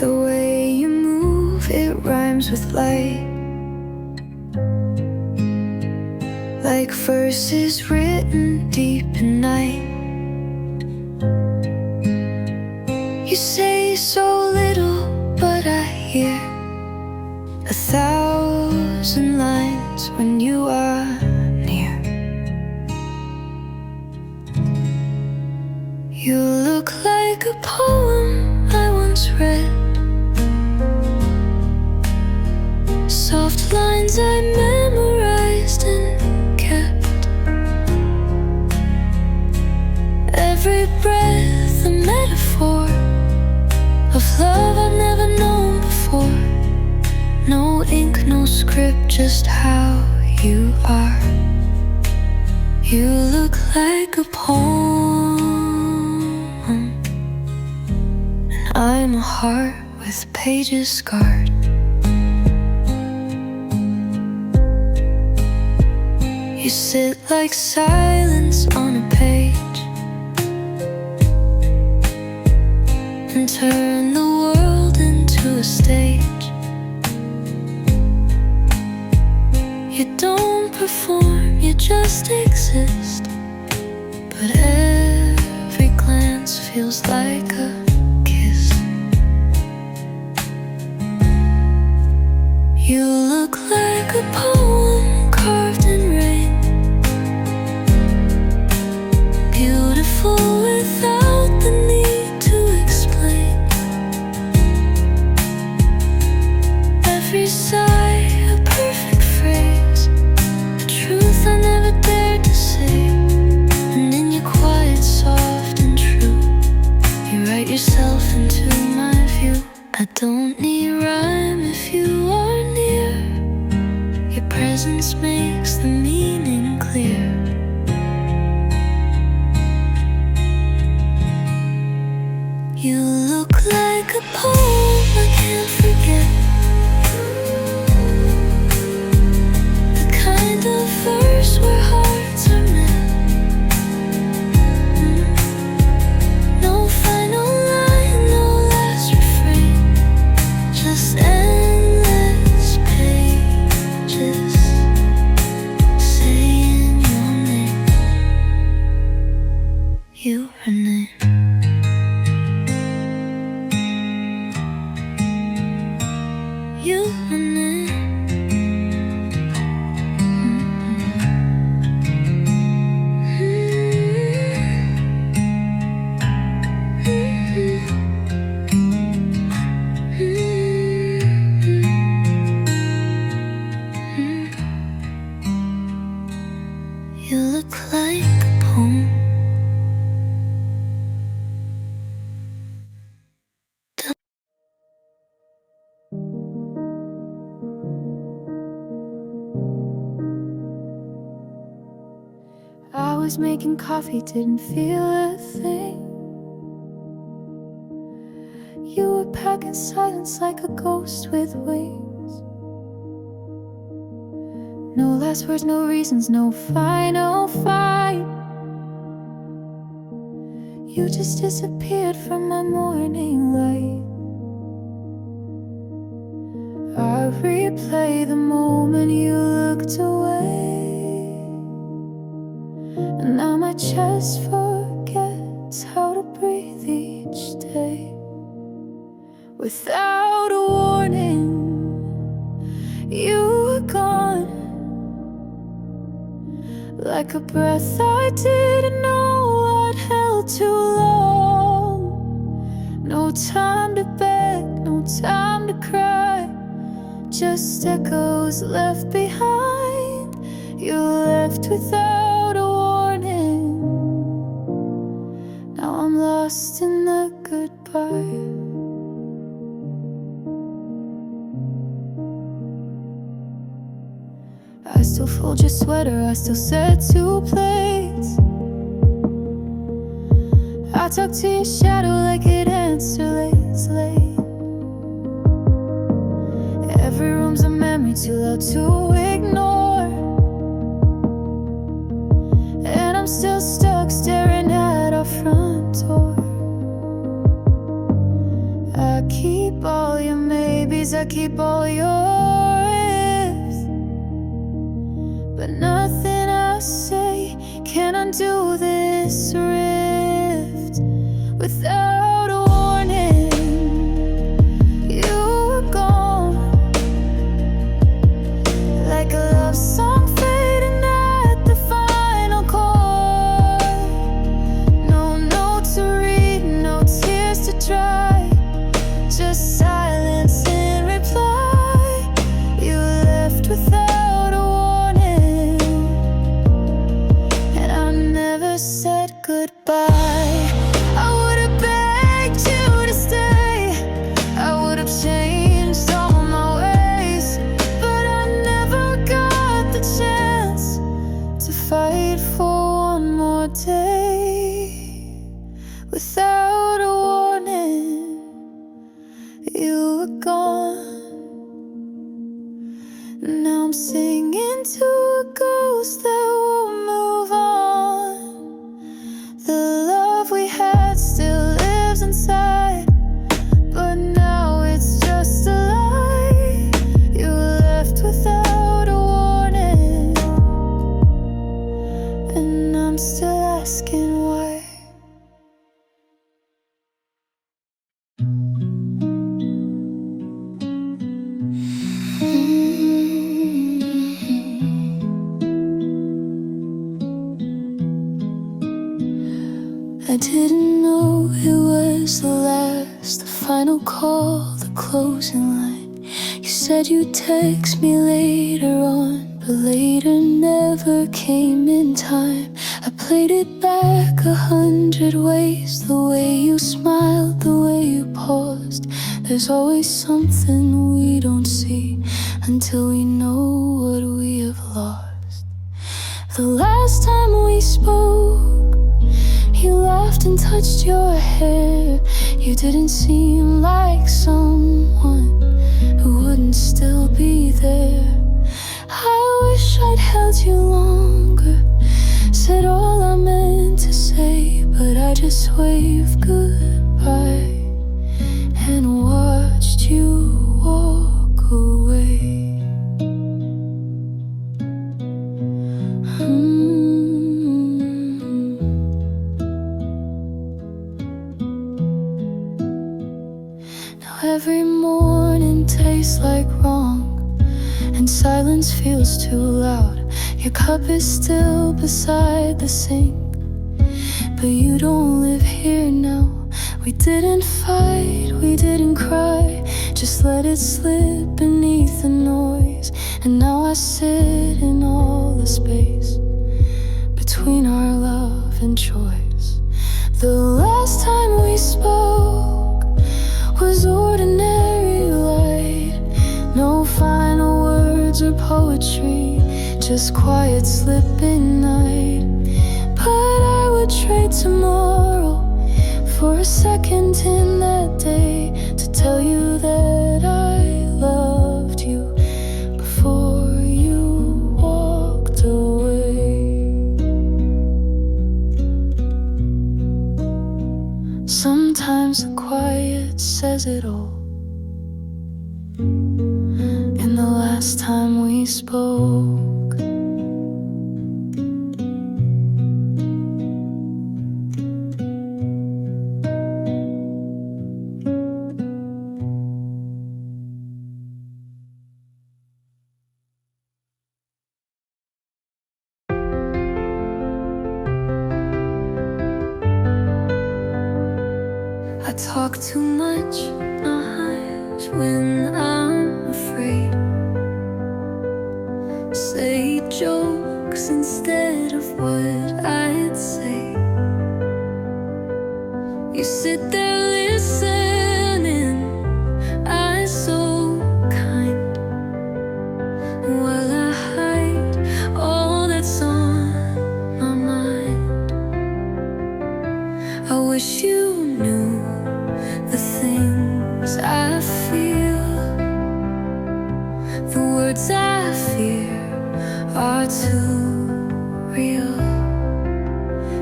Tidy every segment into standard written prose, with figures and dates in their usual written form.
The way you move, it rhymes with light, like verses written deep in night. You say so little, but I hear 1,000 lines when you are near. You look like a poem I once read, soft lines I memorized and kept. Every breath a metaphor of love I've never known before. No ink, no script, just how you are. You look like a poem, and I'm a heart with pages scarred. You sit like silence on a page and turn the world into a stage. You don't perform, you just exist, but every glance feels like a kiss. You look like a poem carved in rain, beautiful without the need to explain. Every sigh a perfect phrase, a truth I never dared to say. And in your quiet, soft and true, you write yourself into my view. I don't need rhyme if you are near. Your presence makes the meaning clear. You look like a poem I can't forget, the kind of verse where hearts are met. No final line, no last refrain, just endless pages saying your name. Your name. You and I. You look like a poem. I was making coffee, didn't feel a thing. You were packing silence like a ghost with wings. No last words, no reasons, no final fight. You just disappeared from my morning light. I replay the moment you looked away, and now my chest forgets how to breathe each day. Without a warning, you were gone, like a breath I didn't know I'd held too long. No time to beg, no time to cry, just echoes left behind. You left without a warning. Now I'm lost in the goodbye. I still fold your sweater, I still set 2 plates. I talk to your shadow like it answers late. Every room's a memory too loud to ignore, and I'm still stuck staring at our front door. I keep on days I keep all yours, but nothing I say can undo this rift. Without a warning, you were gone, like a love song fading at the final chord. No note to read, no tears to dry, just silence in reply. You left without a warning, and I never said goodbye. I would have begged you to stay, I would have changed all my ways, but I never got the chance to fight for one more day. Without a warning, you were gone. Now I'm singing to a ghost that will move on. The love we had still lives inside, but now it's just a lie. You left without a warning, and I'm still asking why. I didn't know it was the last, the final call, the closing line. You said you'd text me later on, but later never came in time. I played it back 100 ways, the way you smiled, the way you paused. There's always something we don't see until we know what we have lost. The last time we spoke, you laughed and touched your hair. You didn't seem like someone who wouldn't still be there. I wish I'd held you longer, said all I meant to say, but I just waved goodbye and watched you walk away. Every morning tastes like wrong, and silence feels too loud. Your cup is still beside the sink, but you don't live here now. We didn't fight, we didn't cry, just let it slip beneath the noise. And now I sit in all the space between our love and choice. The last time we spoke was ordinary light, no final words or poetry, just quiet slipping night. But I would trade tomorrow for a second in that day to tell you that I loved you before you walked away. Sometimes the quiet says it all. And the last time we spoke, I talk too much, not when I'm afraid. Say jokes instead of what I'd say. You sit there listening, eyes so kind, while I hide all that's on my mind. I wish you knew the things I feel, the words I fear are too real.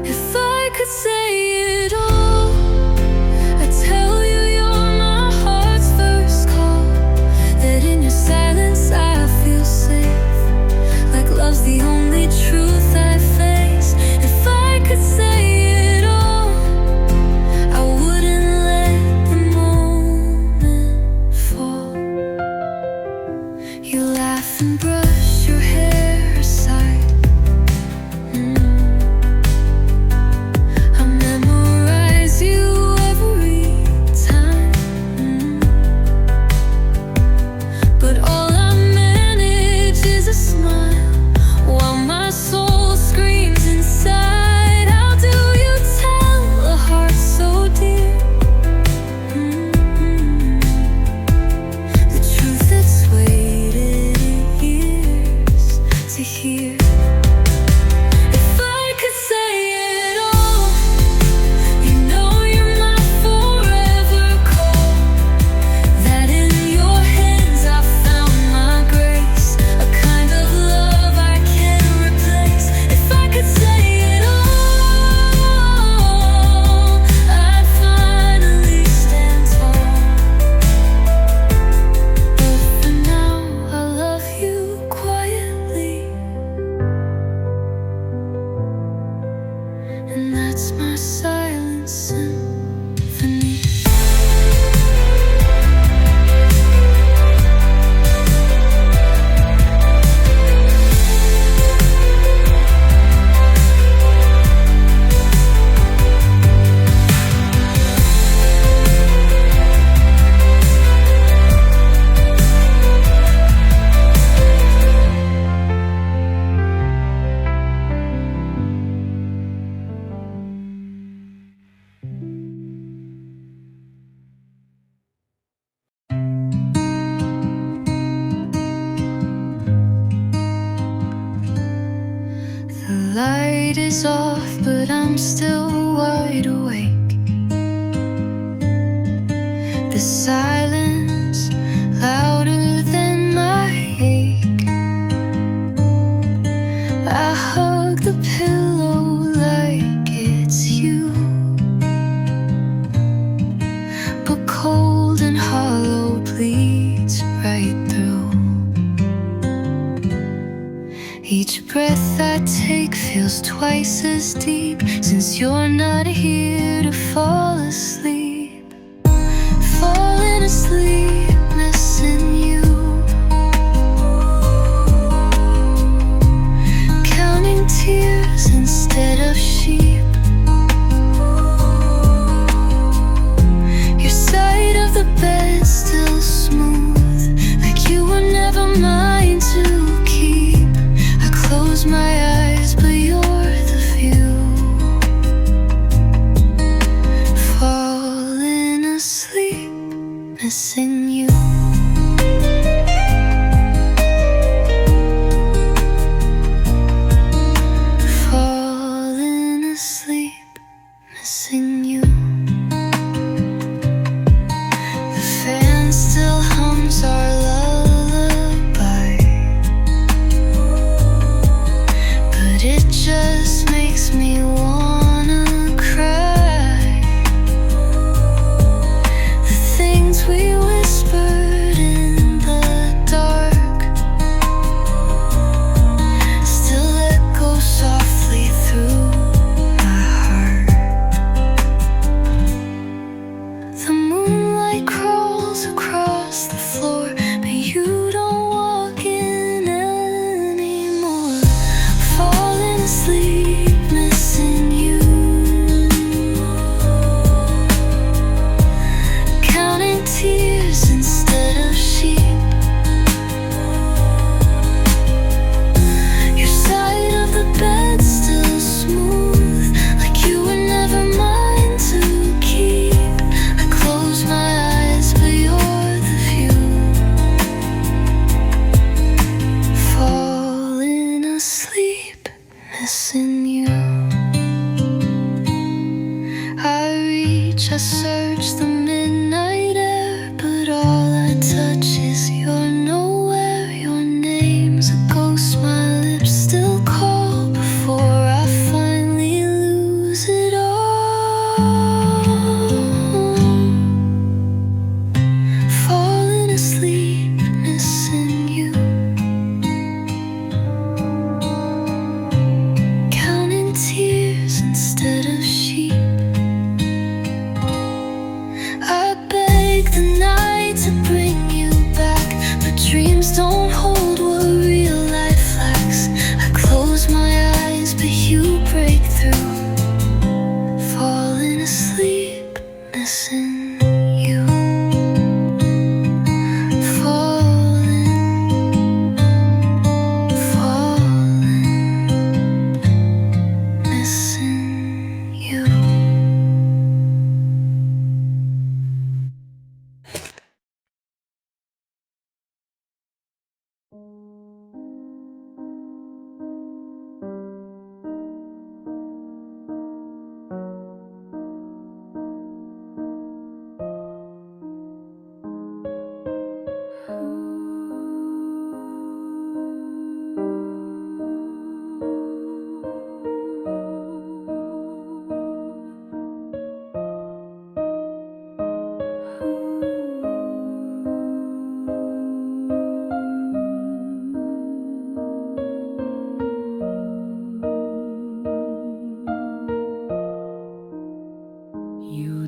If I could say it all, I'd tell you you're my heart's first call. and that's my silent symphony. The light is off, but I'm still wide awake. The silence louder than my ache. I hug the pillow like it's you, but cold and hollow bleeds right through. Each breath I take feels twice as deep, since you're not here to fall asleep. Falling asleep, missing you. Counting tears instead of sheep. Your side of the bed still smooth, like you were never mine to keep. I close my eyes, but you're the view. Falling asleep, missing you. Falling asleep, missing you. The fan still hums our lullaby, but it just makes me wanna cry. The things we whisper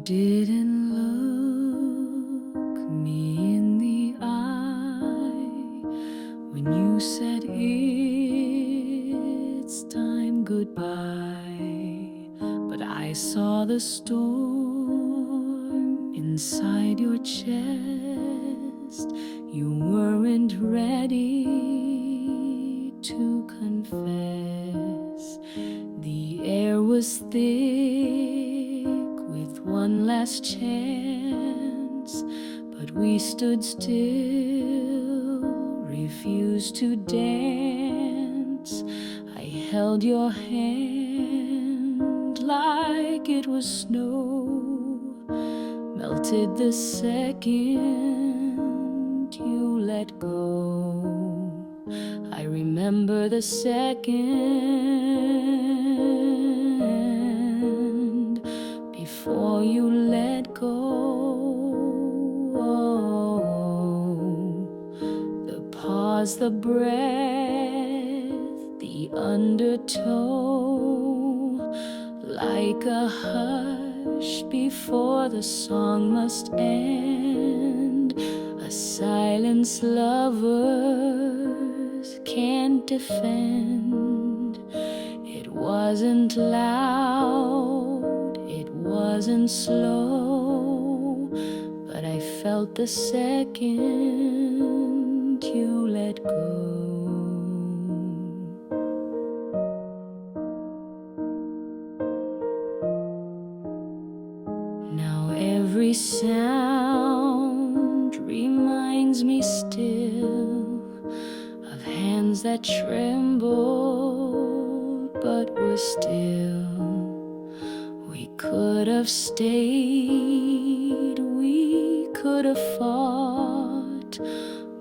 didn't look me in the eye when you said it's time goodbye, but I saw the storm inside your chest. You weren't ready to confess. The air was thick with one last chance, but we stood still, refused to dance. I held your hand like it was snow, melted the second you let go. I remember the second before you let go. The pause, the breath, the undertow, like a hush before the song must end. A silence lovers can't defend. It wasn't loud, it wasn't slow, but I felt the second you let go. Now every sound reminds me still of hands that trembled but were still. We could have stayed, we could have fought,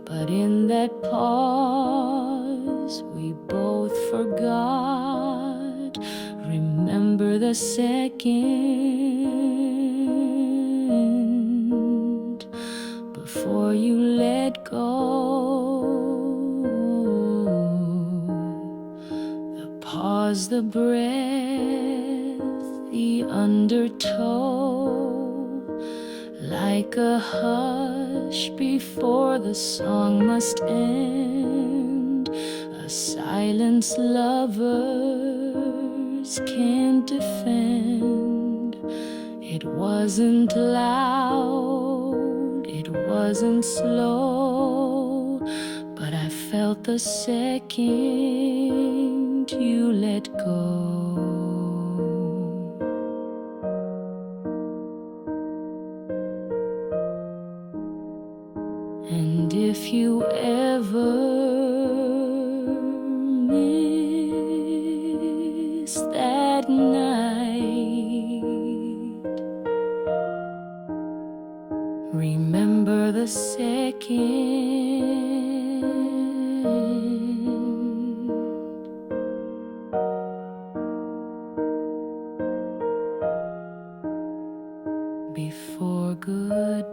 but in that pause we both forgot. Remember the second before you let go. The pause, the breath, the undertow, like a hush before the song must end. A silence lovers can't defend. It wasn't loud, it wasn't slow, but I felt the second you let go. And if you ever miss that night, remember the second before goodbye.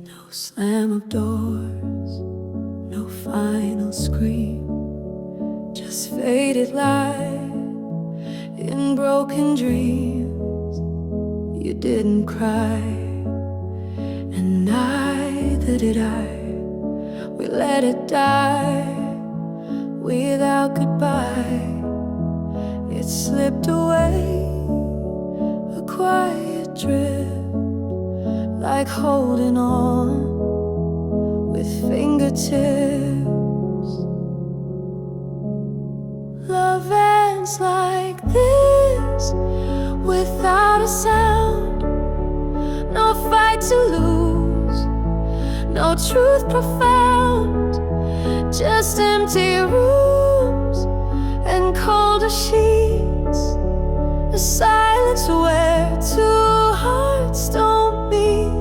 No slam of doors, no final scream, just faded light in broken dreams. You didn't cry, and neither did I. We let it die without goodbye. It slipped away, a quiet drift, like holding on with fingertips ends like this, without a sound. No fight to lose, no truth profound. Just empty rooms and colder sheets, a silence where two hearts don't meet.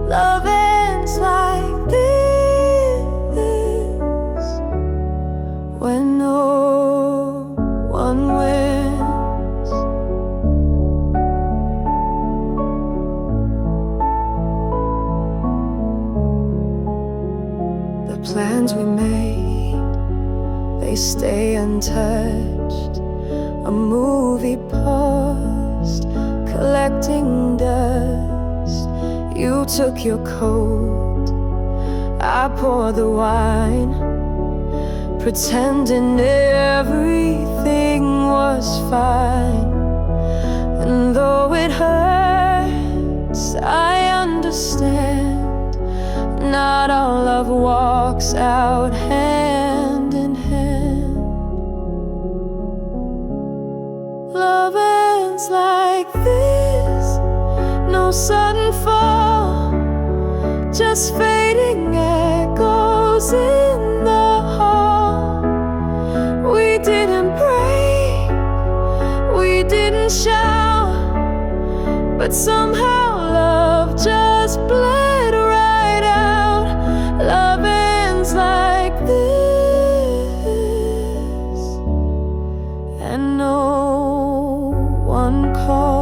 Love ends like this, when no one wins. The plans we made, they stay untouched. A movie paused, collecting dust. You took your coat, I poured the wine, pretending everything was fine. And though it hurts, I understand. Not all love walks out hand in hand. Love ends like this, no sudden fall, just fading echoes in the hall. We didn't break, we didn't shout, but somehow love just bled right out. Love ends like this, and no one calls.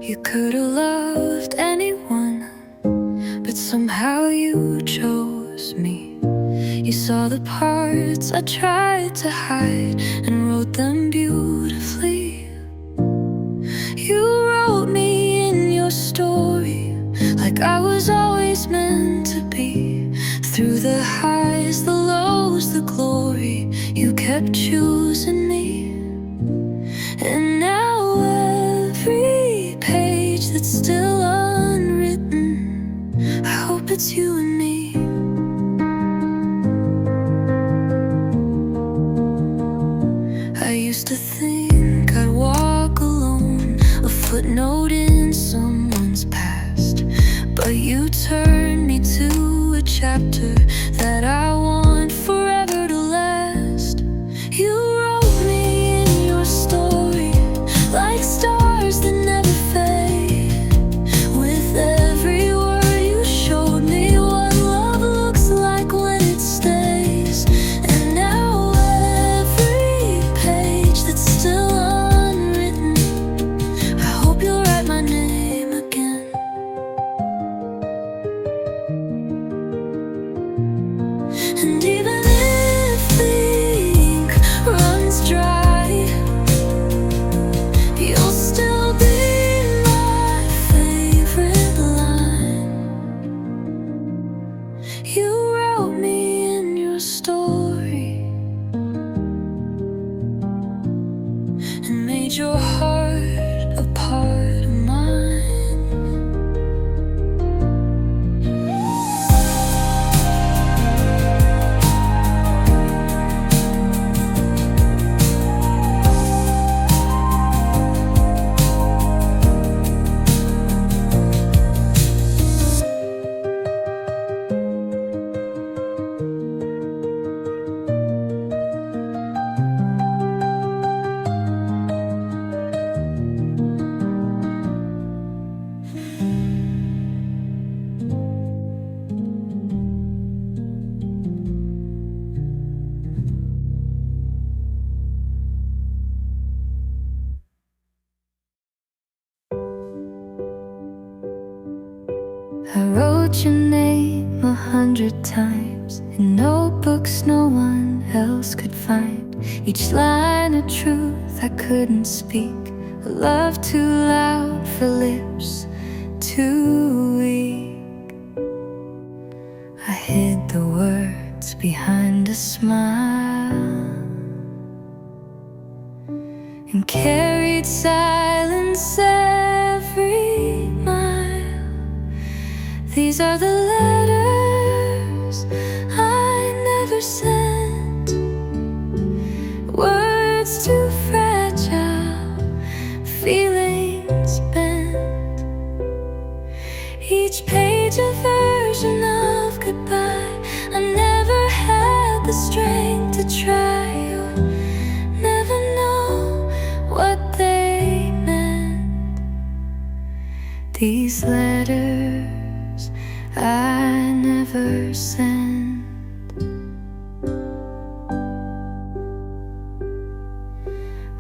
You could have loved anyone, but somehow you chose me. You saw the parts I tried to hide and wrote them beautifully. You wrote me in your story like I was always meant to be. Through the highs, the lows, the glory, you kept choosing me. And now every page that's still unwritten, I hope it's you and me. I used to think I'd walk alone, a footnote in someone's past, but you turned me to a chapter that I want forever to last. You wrote me in your story like stars that never fade. With every word you showed me what love looks like when it stays. And now every page that's still unwritten, I hope you'll write my name again. And even if the ink runs dry, you'll still be my favorite line. You wrote me in your story and made your heart a part of mine. I wrote your name 100 times in notebooks no one else could find. each line a truth I couldn't speak, a love too loud for lips too weak. I hid the words behind a smile and carried silence every mile. These are the letters I never sent, words too fragile, feelings bent. Each page a version of goodbye. I never had the strength to try or never know what they meant. These letters I never sent.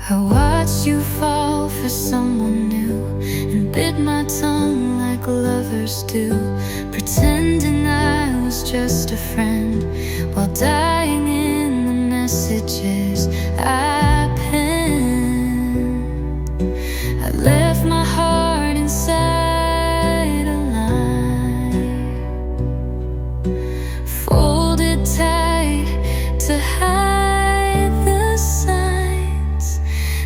I watched you fall for someone new and bit my tongue like lovers do, pretending I was just a friend while dying in the messages I penned. I left my heart inside a line, folded tight to hide the signs.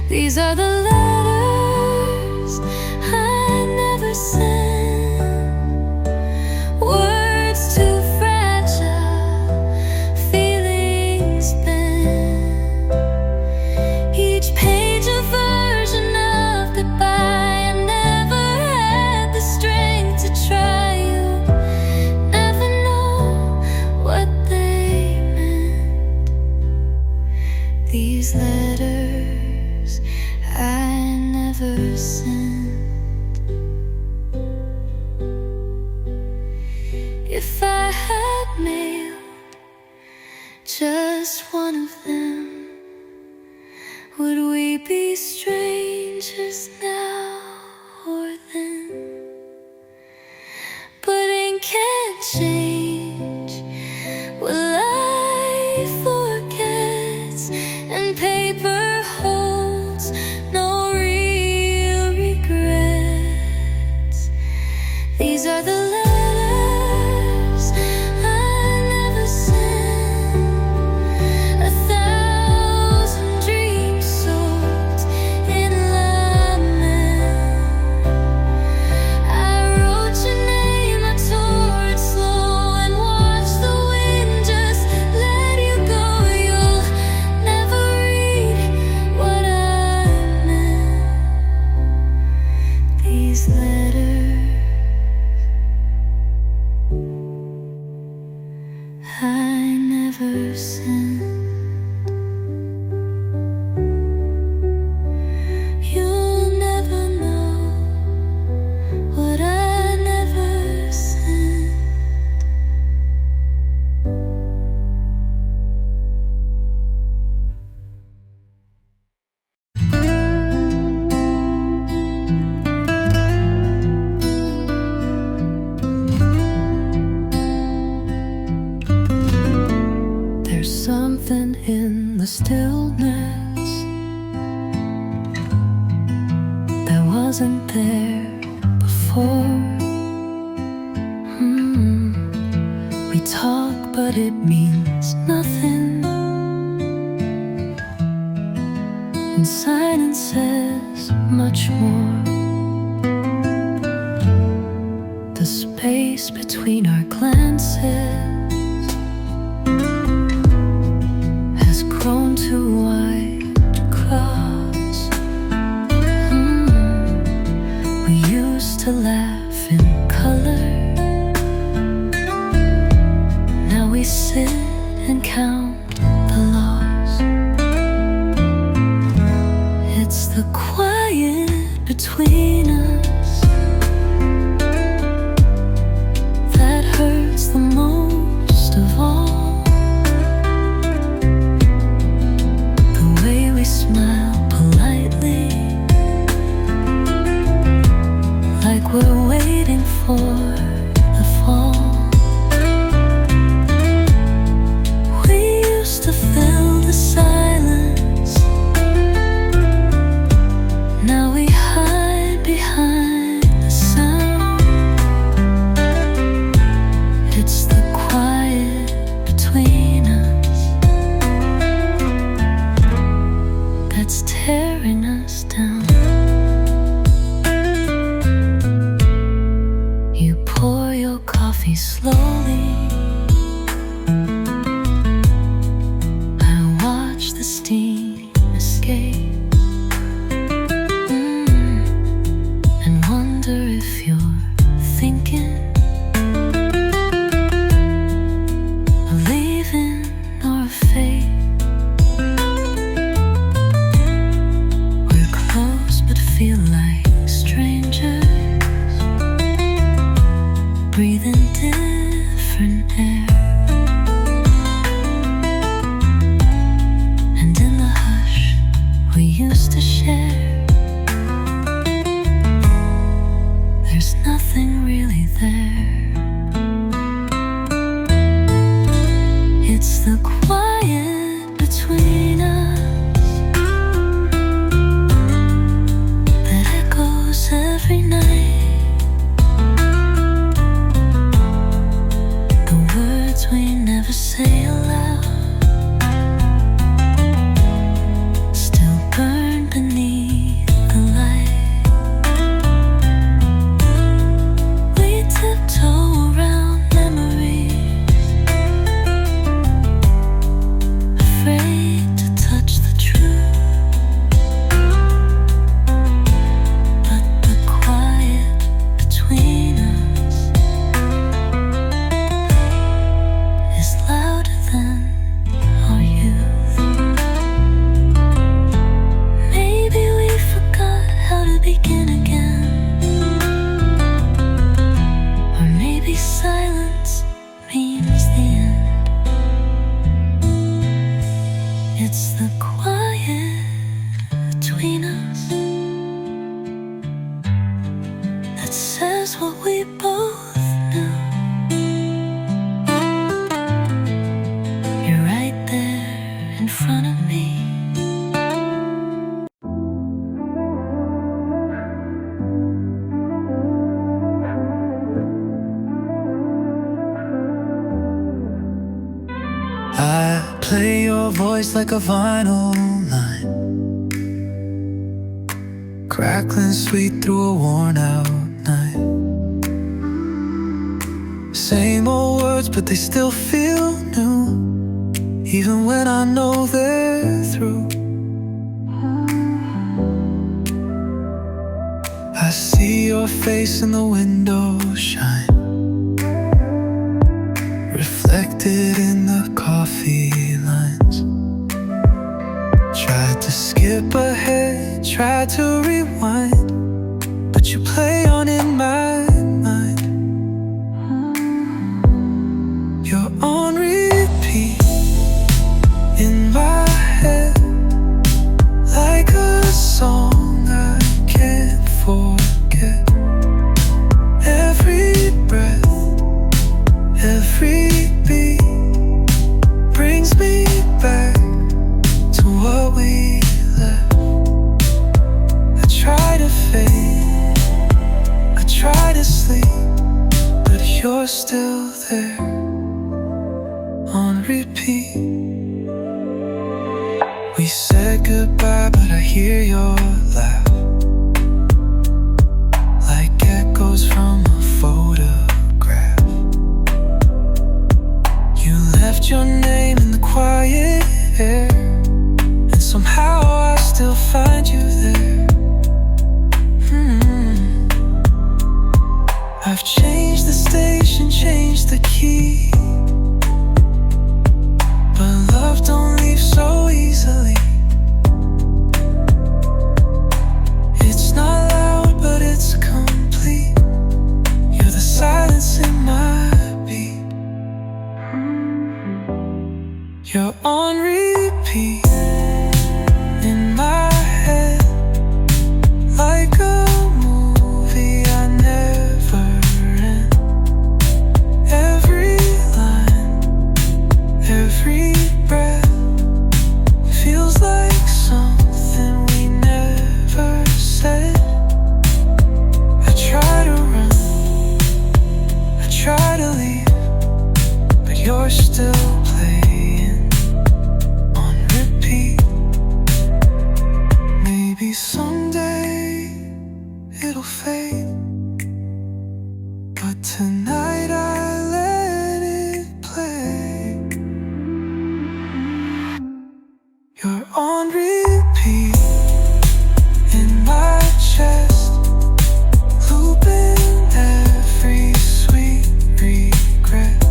These are the letters I never sent, words too fragile, feelings bent. Each page a version of goodbye. I never had the strength to try. You never know what they meant. These letters I never sent. If I had mailed just one of them, would we be strangers now or then? But ink can't change what life forgets, and paper holds no real regrets. These are the letters I never sent, 1,000 dreams soaked in lament. I wrote your name, I tore it slow and watched the wind just let you go. You'll never read what I meant. These letters I never sent. You'll never know what I never sent. There's something in the stillness that wasn't there before. We talk, but it means nothing, and silence says much more. The space between our glances has grown too wide to cross. We used to laugh in color. Now we sit and count the loss. It's the quiet between us that hurts the most of all. The way we smile politely, like we're waiting for the fall. We say aloud, still burn beneath the light. We tiptoe around memories, afraid to touch the truth. But the quiet between us is louder than our youth. Maybe we forgot how to begin again, or maybe silence means the end. It's the quiet between us that says what we both knew. You're right there in front of me. I play your voice like a vinyl line, crackling sweet through a worn out night. Same old words, but they still feel new, even when I know they're through. I see your face in the window shine, reflected in the coffee lines. Tried to skip ahead, tried to rewind, but you play on in my mind. You're on repeat in my head, like a song I can't forget. Every breath, every beat brings me back to what we left. I try to fade, I try to sleep, but you're still there on repeat. We said goodbye, but I hear your laugh, like echoes from a photograph. You left your name in the quiet air, and somehow I still find you there. I've changed the station, changed the key, but love don't leave so easily. It's not loud, but it's complete. You're the silence in my beat. You're on repeat in my head, like a movie I never end. Every line, every breath feels like something we never said. I try to run, I try to leave, but you're still playing on repeat. Maybe someday it'll fade, but tonight I let it play. You're on repeat in my chest, looping every sweet regret.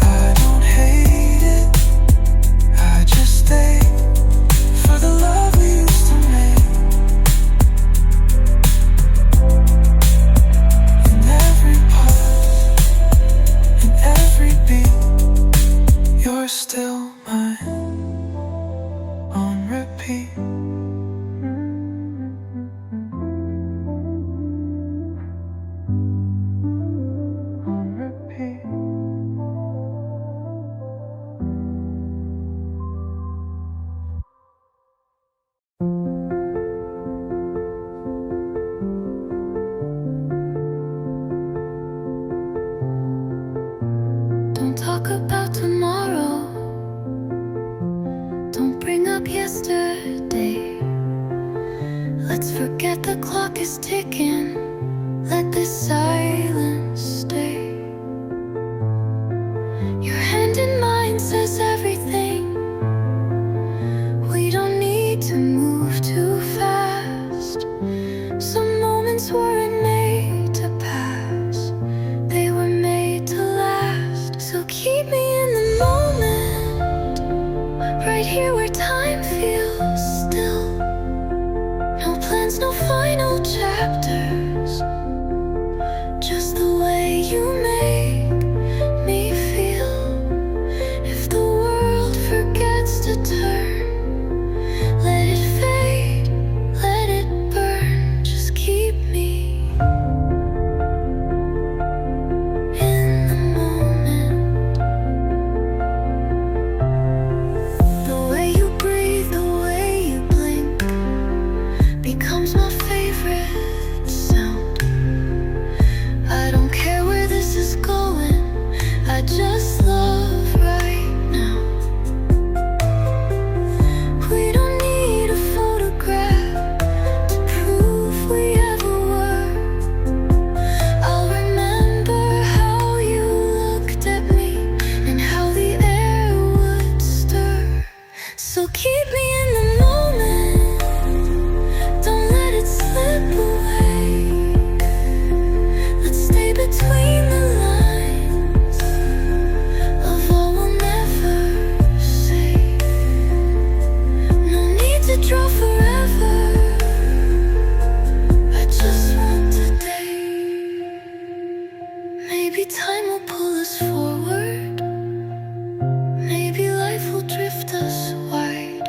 I don't hate it, I just stay for the love we used to make. about tomorrow. Don't bring up yesterday. Let's forget the clock is ticking. Let this silence stay. Your hand in mine says everything. We don't need to move too fast. Some moments weren't made to pass. They were made to last. So keep me in the moment, right here where time feels still. No plans, no final chapters, just the way you make me feel. If the world forgets to turn, let it fade, let it burn. Just keep me in the moment. The way you breathe, the way you blink becomes my favorite sound. I don't care where this is going, I just love right now. We don't need a photograph to prove we ever were. I'll remember how you looked at me and how the air would stir. So keep me in the moment, don't let it slip away. Let's stay between the lines of all we'll never say. No need to draw forever, I just want today. Maybe time will pull us forward, maybe life will drift us wide.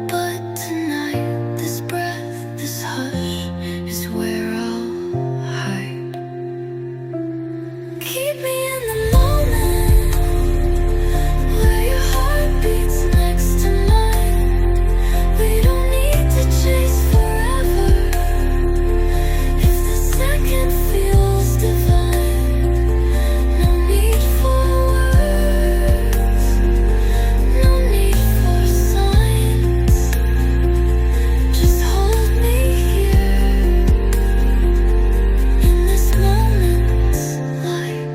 But tonight, this breath, this hush is where I'll hide. Keep me in the moment, where your heart beats next to mine. We don't need to chase forever. If the second feels divine, no need for words, no need for signs. Just hold me here in this moment's light.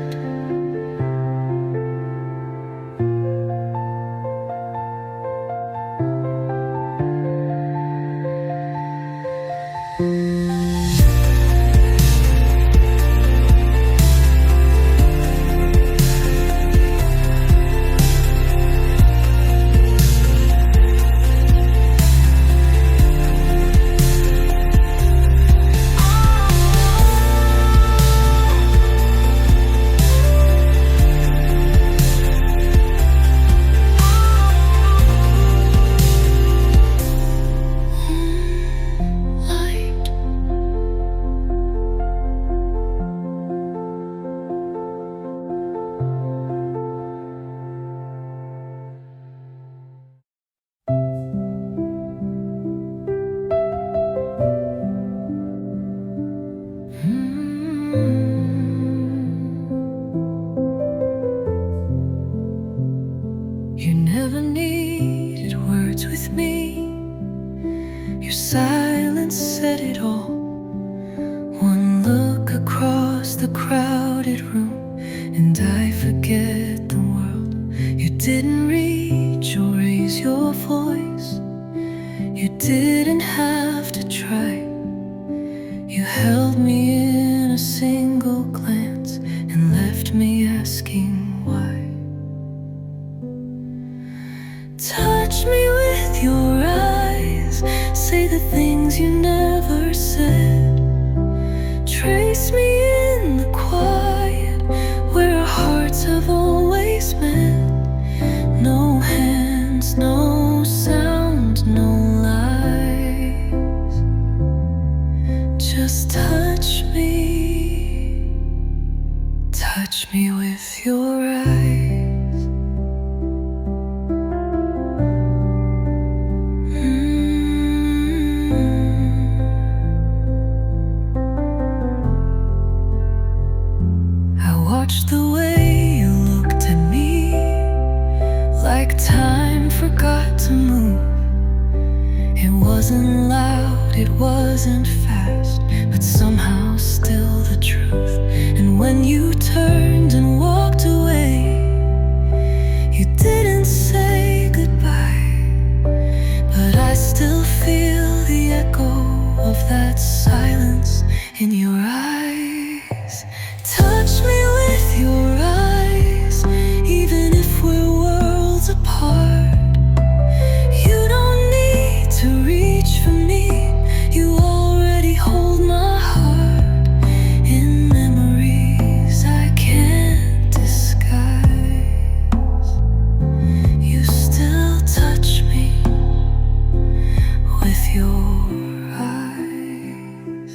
Light. You never needed words with me. Your silence said it all. One look across the crowded room, and I forget the world. You didn't reach or raise your voice. You didn't have to try. You held me in a single glance and left me asking why. Touch me with your eyes, say the things you never said. Trace me in the quiet where our hearts have always met. No hands, no sound, no lies. Just touch me with your eyes. I watched the way you looked wasn't loud, it wasn't fast, but somehow still the truth. And when you turned and walked away, you didn't say goodbye, but I still feel the echo of that silence in your eyes. Touch me with your eyes, even if we're worlds apart. You don't need to reach for me, you already hold my heart in memories I can't disguise. You still touch me with your eyes.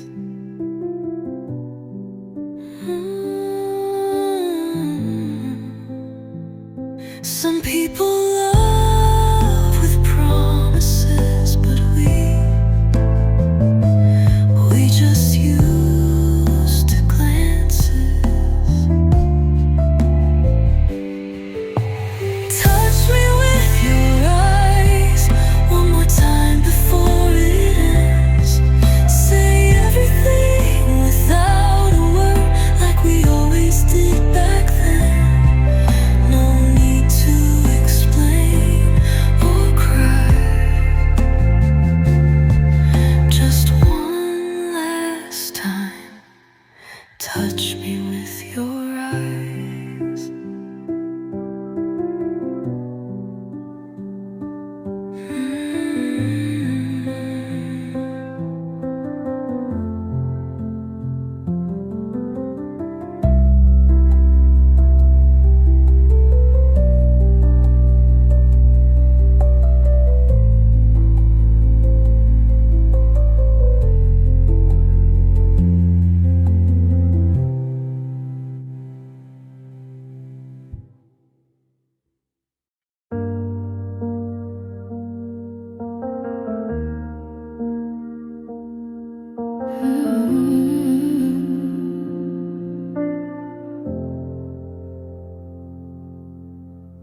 Some people love with promises, but we just used to glances. Touch me with your eyes one more time before it ends. Say everything without a word, like we always did back then. No need to explain or cry. Just one last time, touch me with your eyes.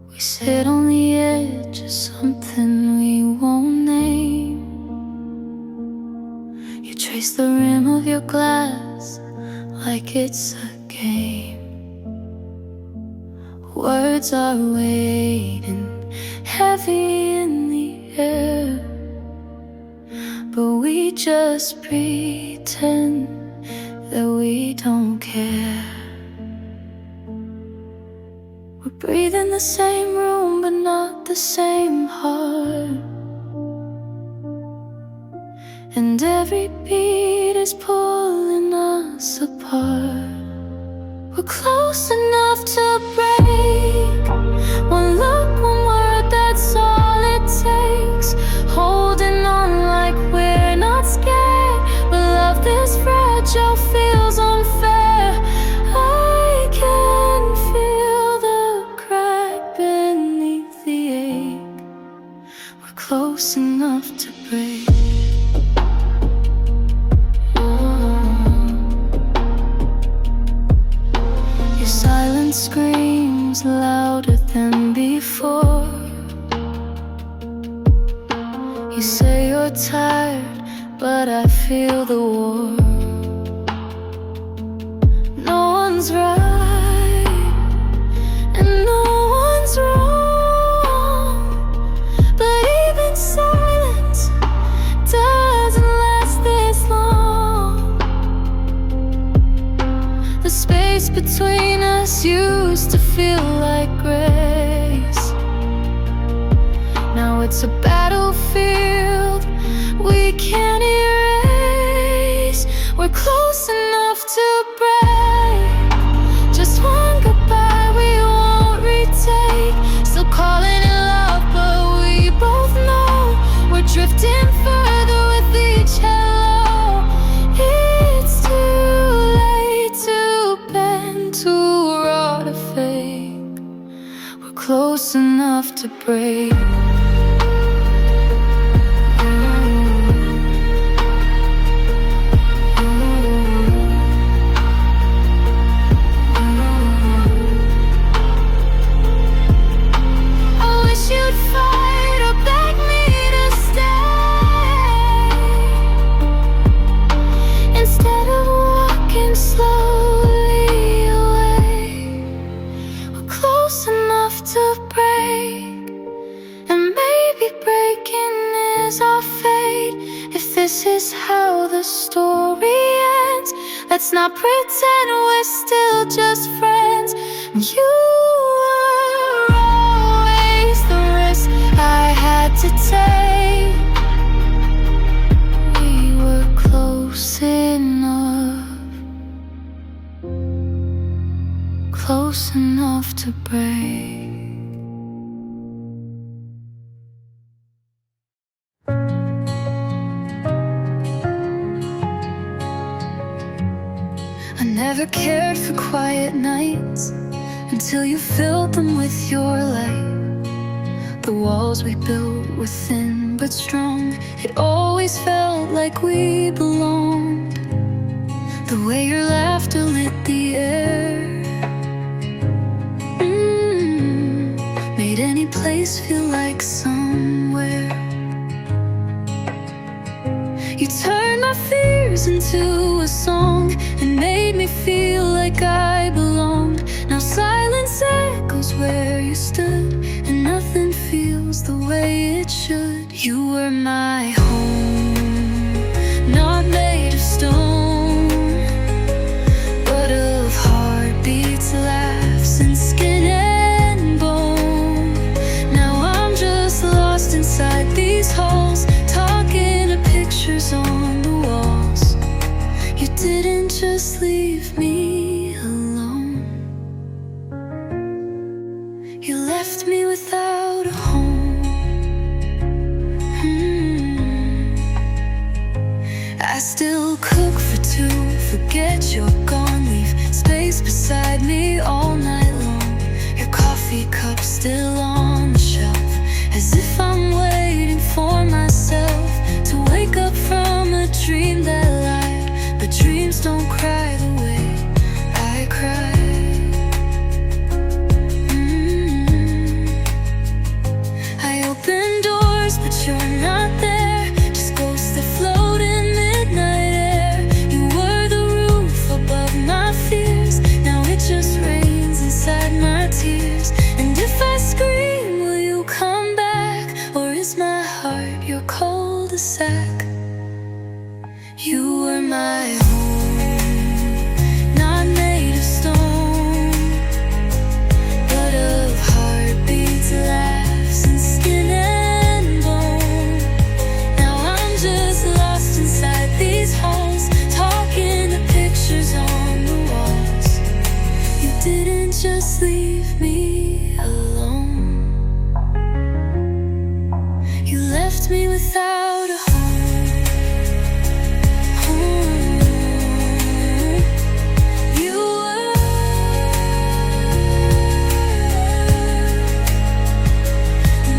We sit on the edge of something we won't name. You trace the rim of your glass like it's a game. Words are waiting, heavy in the air, but we just pretend that we don't care. We breathe in the same room, but not the same heart. And every beat is pulling us apart. We're close enough to break. One look, one word, that's all it takes. Holding on like we're not scared, but love this fragile feels unfair. I can feel the crack beneath the ache. We're close enough to break. Your silence screams louder than before. You say you're tired, but I feel the war. No one's right and no one's wrong, but even silence doesn't last this long. The space between us used to feel like grace. Now it's a battlefield we can't erase. We're close enough to break. Just one goodbye we won't retake. Still calling it love, but we both know we're drifting further with each hello. It's too late to bend, too raw to fake. We're close enough to break. I wish you'd fight or beg me to stay. to break, and maybe breaking is our fate. If this is how the story ends, let's not pretend we're still just friends. You were always the risk I had to take. We were close enough to break. I never cared for quiet nights until you filled them with your light. The walls we built were thin but strong. It always felt like we belonged. The way your laughter lit the air made any place feel like somewhere. You turned my fears into a song and made me feel like I belonged. Now silence echoes where you stood, and nothing feels the way it should. You were my home, not made of stone, but of heartbeats, laughs, and skin and bone. Now I'm just lost inside these halls, talking to pictures on the walls. You didn't just leave me alone, you left me without a home. I still cook for two, forget you're gone, leave space beside me all night long. Your coffee cup still on the shelf, as if I'm waiting for myself to wake up from a dream that lied. But dreams don't cry the way I cry. I open doors, but you're not there, just ghosts that float in midnight air. You were the roof above my fears, now it just rains inside my tears. And if I scream, will you come back, or is my heart your cul-de-sac? You were my home, not made of stone, but of heartbeats, laughs, and skin and bone. Now I'm just lost inside these halls, talking to pictures on the walls. You didn't just leave me alone, you left me without a home. You were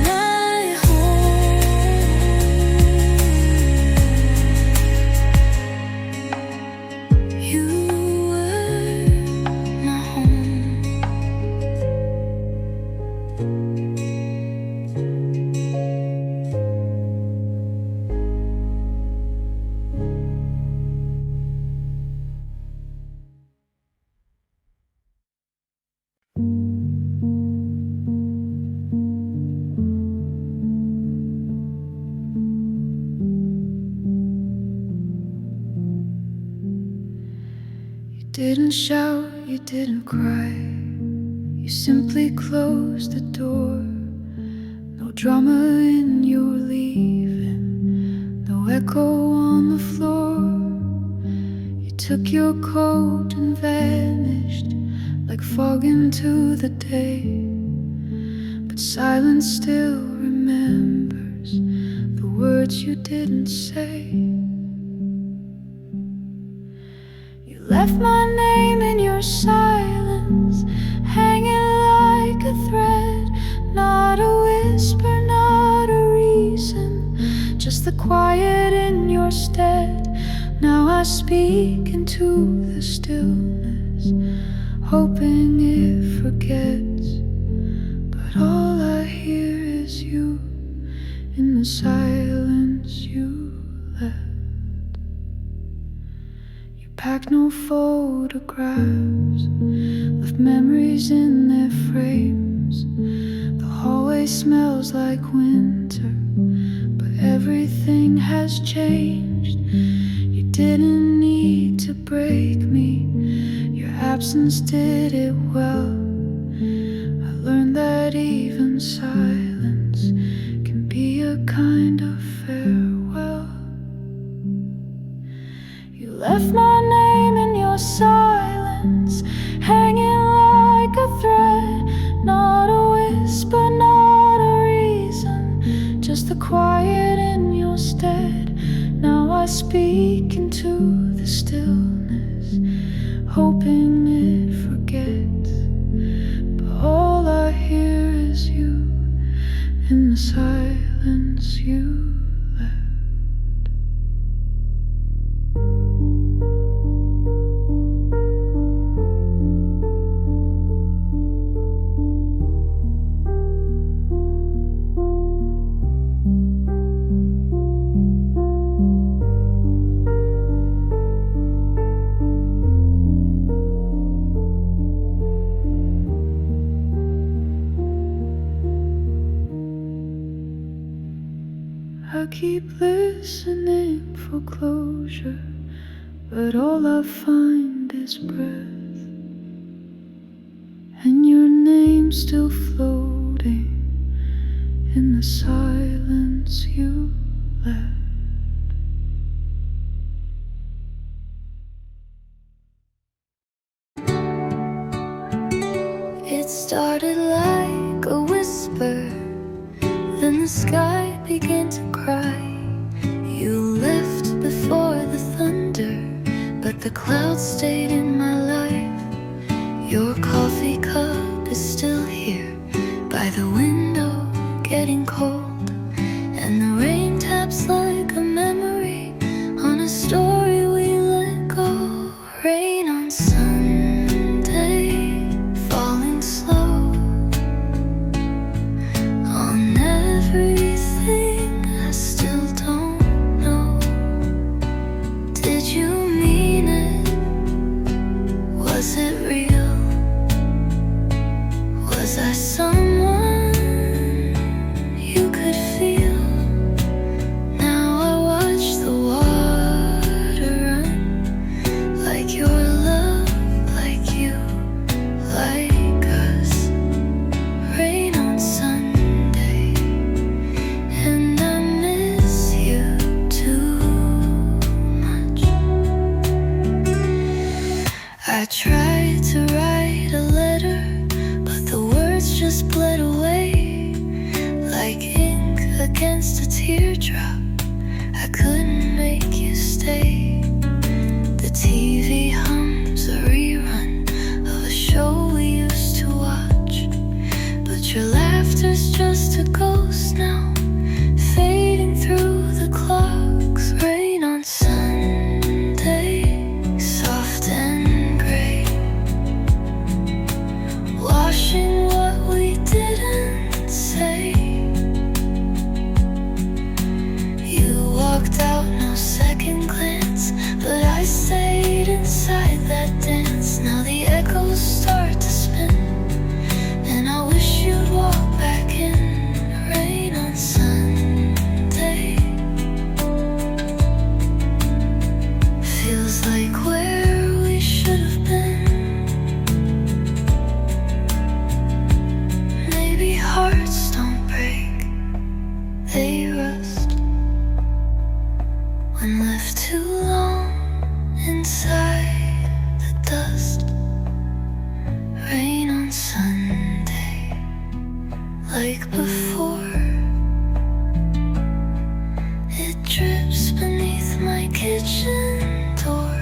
my home. You were my home. You didn't shout, you didn't cry, you simply closed the door. No drama in your leaving, no echo on the floor. You took your coat and vanished like fog into the day, but silence still remembers the words you didn't say. You left my name in your silence, hanging like a thread. Not a whisper, not a reason, just the quiet in your stead. Now I speak into the stillness, hoping it forgets, but all I hear is you in the silence you left. You packed no photographs, left memories in their frames, Sunday smells like winter, but everything has changed. You didn't need to break me, your absence did it well. I learned that even silence can be a kind of farewell. You left my name in your silence, hanging like a thread. Not a whisper, not a reason, just the quiet in your stead. Now I speak into the stillness, hoping it forgets, but all I hear is you in the silence you left. I keep listening for closure, but all I find is breath, and your name still floating in the silence you left. It started like a whisper, then the sky began to cry. You left before the thunder, but the clouds stayed in my life. Your coffee cup is still here by the window, getting cold, and the rain taps like a memory on a story we let go. Rain on Sunday, falling slow on everything I still don't know. Did you mean it? Was it real? Was I someone you could feel? Now I watch the water run, like your love, like you, like us. Rain on Sunday, and I miss you too much. I tried to write a letter, but the words just bled away like ink against a teardrop. I couldn't make you stay. The TV hums a rerun of a show we used to watch, but your laughter's just a ghost now, fading through the clocks. Rain on Sunday, soft and gray, washing what we didn't say. You walked out, no second glance, but I stayed inside that dance. Now the echoes start to spin, and I wish you'd walk back in. Rain on Sunday, feels like where we should have been. Maybe hearts don't break, they rust when left too long inside the dust. Rain on Sunday, like before, it drips beneath my kitchen door.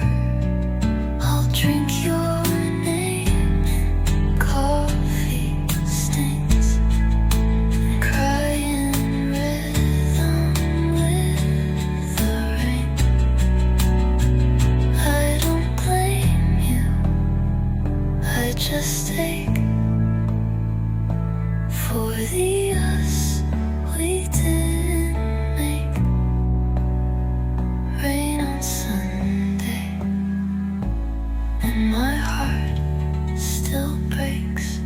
I'll drink your name in coffee stains and cry in rhythm with the rain. I don't blame you, I just ache for the us we didn't make. Rain on Sunday, and my heart still breaks.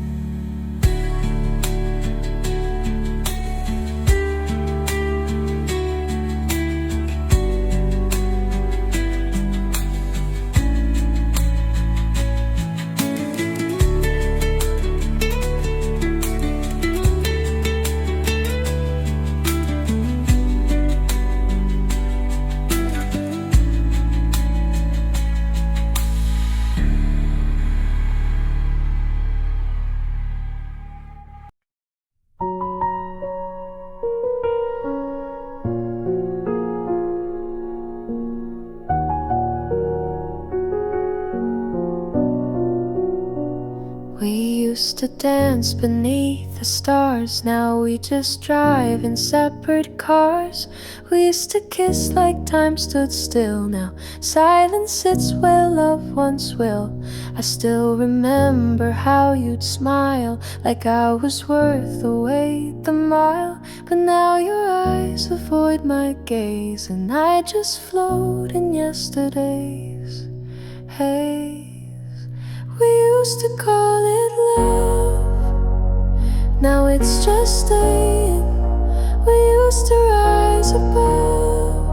used to dance beneath the stars. Now we just drive in separate cars. We used to kiss like time stood still. Now silence sits where love once will. I still remember how you'd smile, like I was worth the wait, the mile. But now your eyes avoid my gaze, and I just float in yesterday's haze. We used to call it love, now it's just staying. We used to rise above,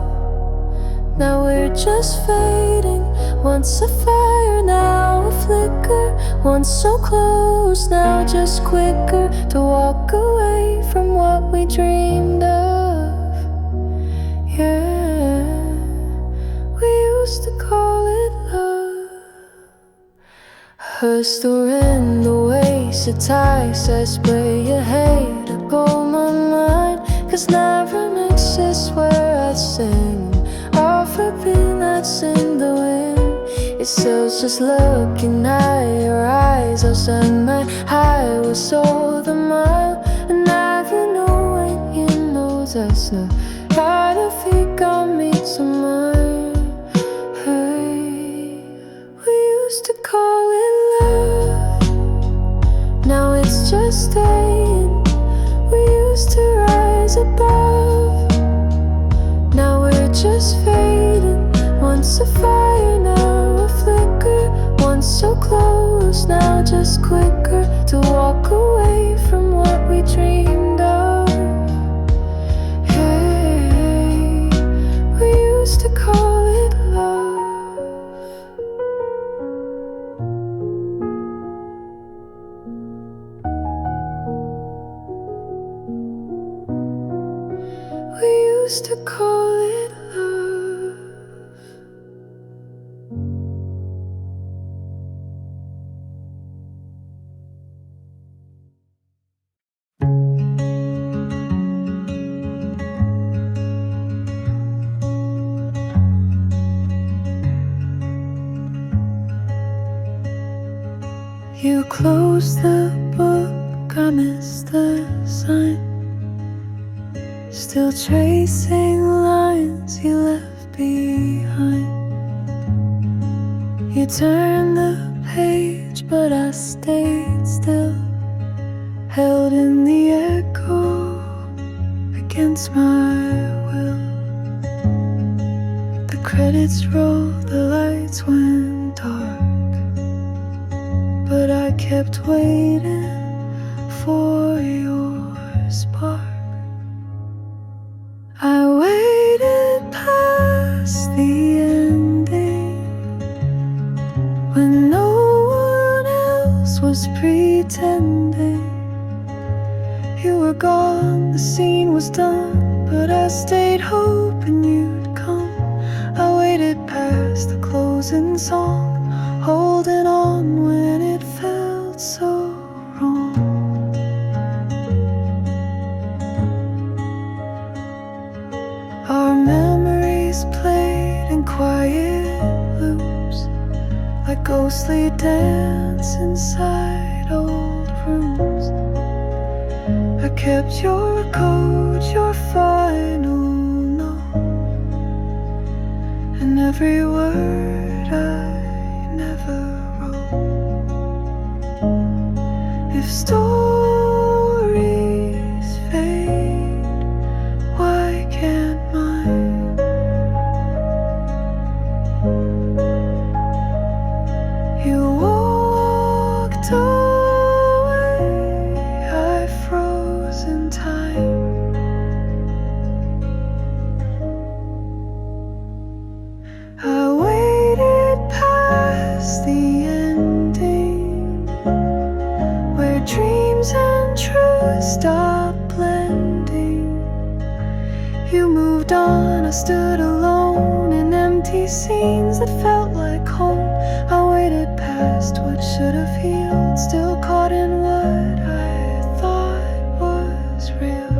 now we're just fading. Once a fire, now a flicker. Once so close, now just quicker to walk away from what we dreamed of. Yeah, we used to call it love. Hush the wind away, sit tight, says where you hate to go my mind. Cause never mixes where I sing, offer peanuts in the wind. It sells just looking at your eyes. I'll send my highway so the mile. And never know when you know that's not how to think I'll meet someone. Hey, we used to call it love, now it's just staying. We used to rise above, now we're just fading. Once a fire, now a flicker. Once so close, now just quicker to walk away from what we dreamed of. Hey, we used to call it love. We used to call it love. You closed the book, I missed the sign. Still tracing lines you left behind. You turned the page, but I stayed still, held in the echo against my will. The credits rolled, the lights went dark, but I kept waiting for your spark. I waited past the ending when no one else was pretending. You were gone, the scene was done, but I stayed hoping you'd come. I waited past the closing song, holding on when it felt so wrong. Our memories played in quiet loops, like ghostly dance inside old rooms. I kept your code, your final note, and every word I never wrote. If stories fade, why can't mine? You walked away, I froze in time. I waited past the ending, where dreams and truth stop blending. You moved on, I stood alone in empty scenes that felt like home. I waited past what should have healed, still caught in what I thought was real.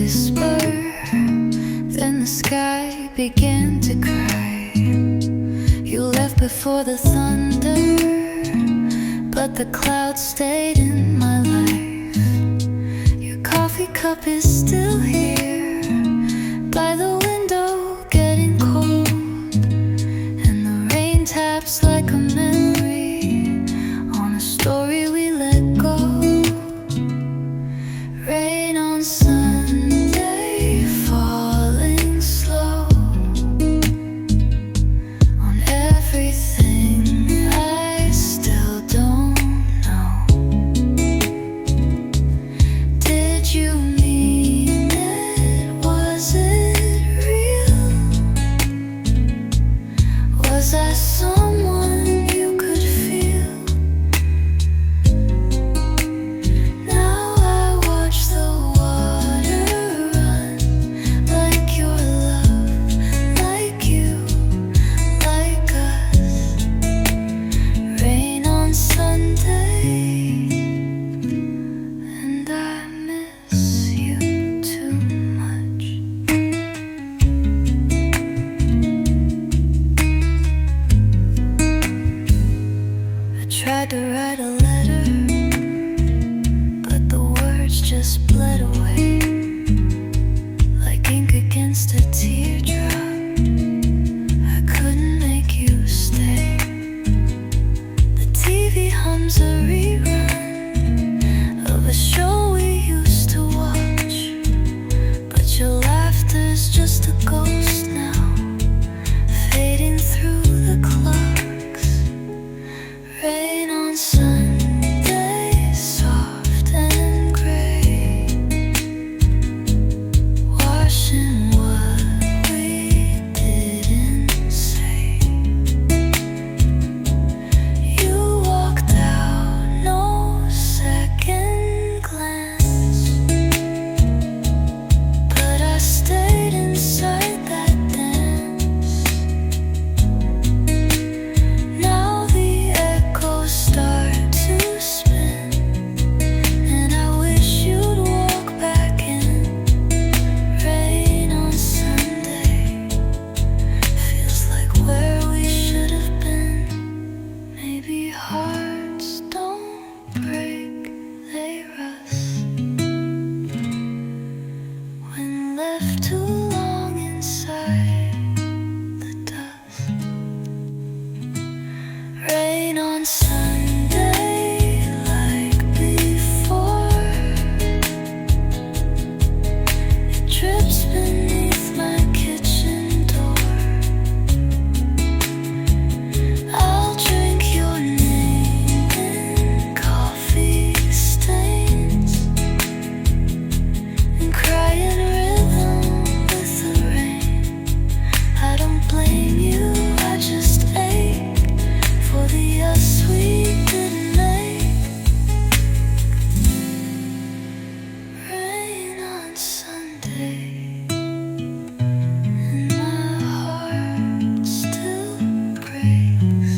whisper, then the sky began to cry. You left before the thunder, but the clouds stayed in my life. Your coffee cup is still here by the window, getting cold, and the rain taps like a memory on a story we let go. Rain on Sunday, falling slow on everything I still don't know. Did you mean it? Was it real? Was I someone you could feel? Now I watch the water run, like your love, like you, like us. Rain on Sunday, and I miss you too much. I tried to write a letter, but the words just bled away like ink against a teardrop. I couldn't make you stay. The TV hums a rerun of a show we used to watch, but your laughter's just a ghost now, fading through the clocks. Rain on Sunday, soft and gray, washing what we didn't say. You walked out, no second glance, but I stayed inside that dance. Now the echoes start to spin, and I wish you'd walk back in. Rain on Sunday feels like where we should have been. Maybe hearts don't break, they rust when left too long inside the dust. Rain on Sunday, like before, it drips beneath my kitchen door. I'll drink your name in coffee stains and cry in rhythm with the rain. I don't blame you, I just ache for the us we didn't make. Rain on Sunday, and my heart still breaks.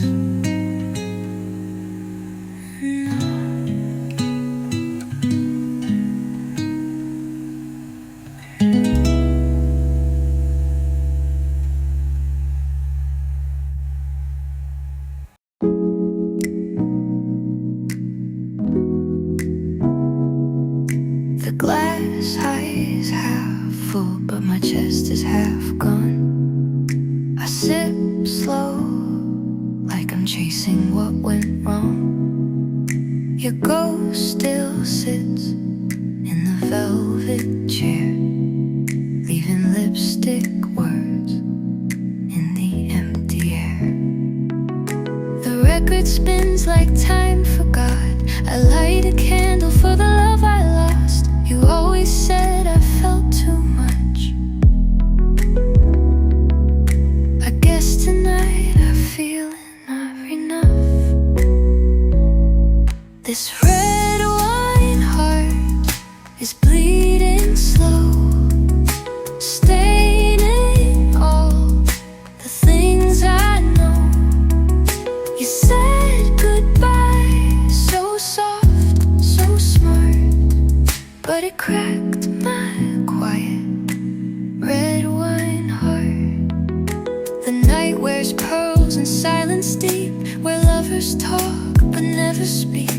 The glass is half full, but my chest is half gone. I sip slow, like I'm chasing what went wrong. Your ghost still sits in the velvet chair, leaving lipstick words in the empty air. The record spins like time forgot. I light a candle for the love I lost. You always said I felt too much. I guess tonight I feel enough. This red wine heart is bleeding slow, staining all the things I know. You said goodbye so soft, so smart, but it cracked my quiet deep, where lovers talk but never speak.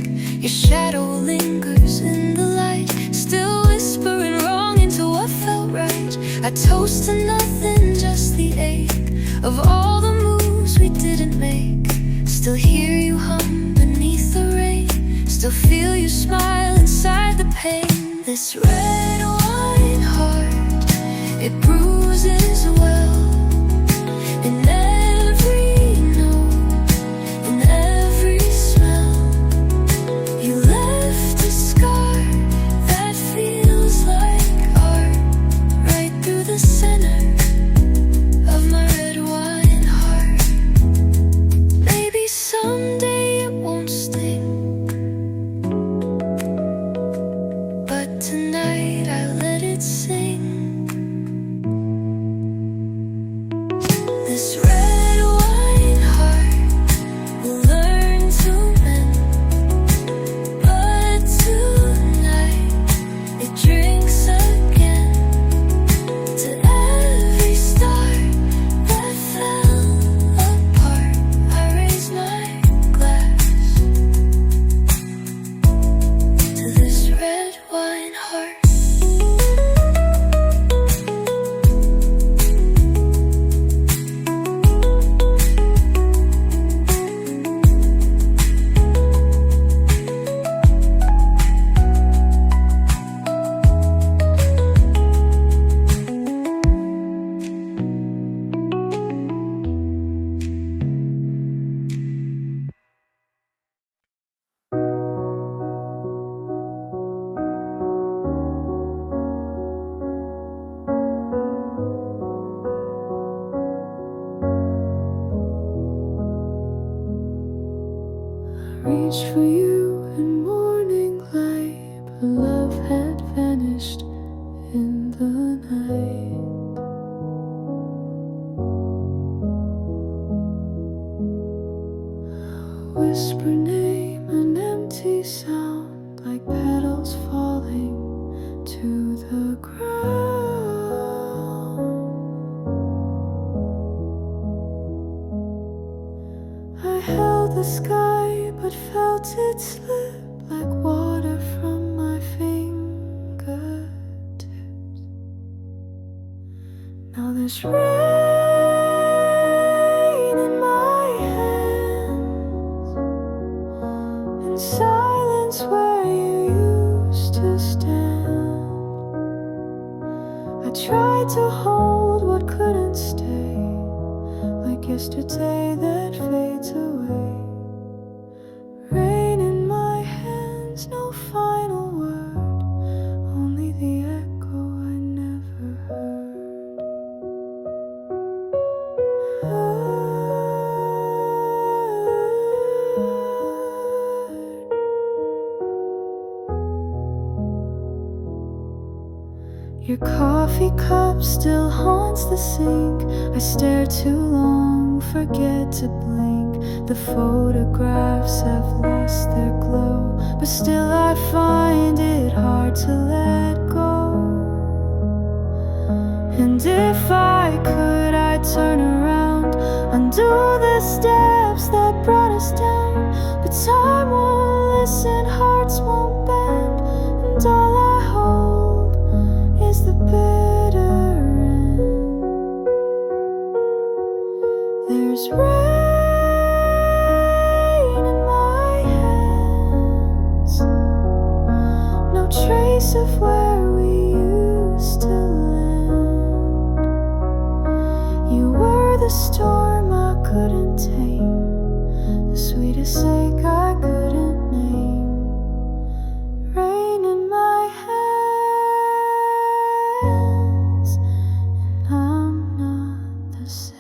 Your shadow lingers in the light, still whispering wrong into what felt right. I toast to nothing, just the ache of all the moves we didn't make. Still hear you hum beneath the rain, still feel you smile inside the pain. This red wine heart, it bruises well in every note, in every smell. You left a scar that feels like art, right through the center of my red wine heart. Maybe someday it won't sting, but tonight I let it sing. This red wine heart will learn to mend, but tonight it drinks again to every star that fell apart. I raise my glass to this red wine heart. Reached for you in morning light, but love had vanished in the night. Whisper name, an empty sound, like petals falling to the ground. I held the sky, but felt it slip like water from my fingertips. Now there's rain in my hands, in silence where you used to stand. I tried to hold what couldn't stay, like yesterday that fades away. Rain in my hands, no final word, only the echo I never heard. Your coffee cup still haunts the sink. I stare too long, forget to blink. The photographs have lost their glow, but still I find it hard to let go. And if I could, I'd turn around, undo the steps that brought us down. But time won't listen, hearts won't bend, and all I hold is the bitter end. There's rain in my hands, no trace of where we used to land. You were the storm I couldn't tame, the sweetest ache I couldn't name. Rain in my hands, and I'm not the same.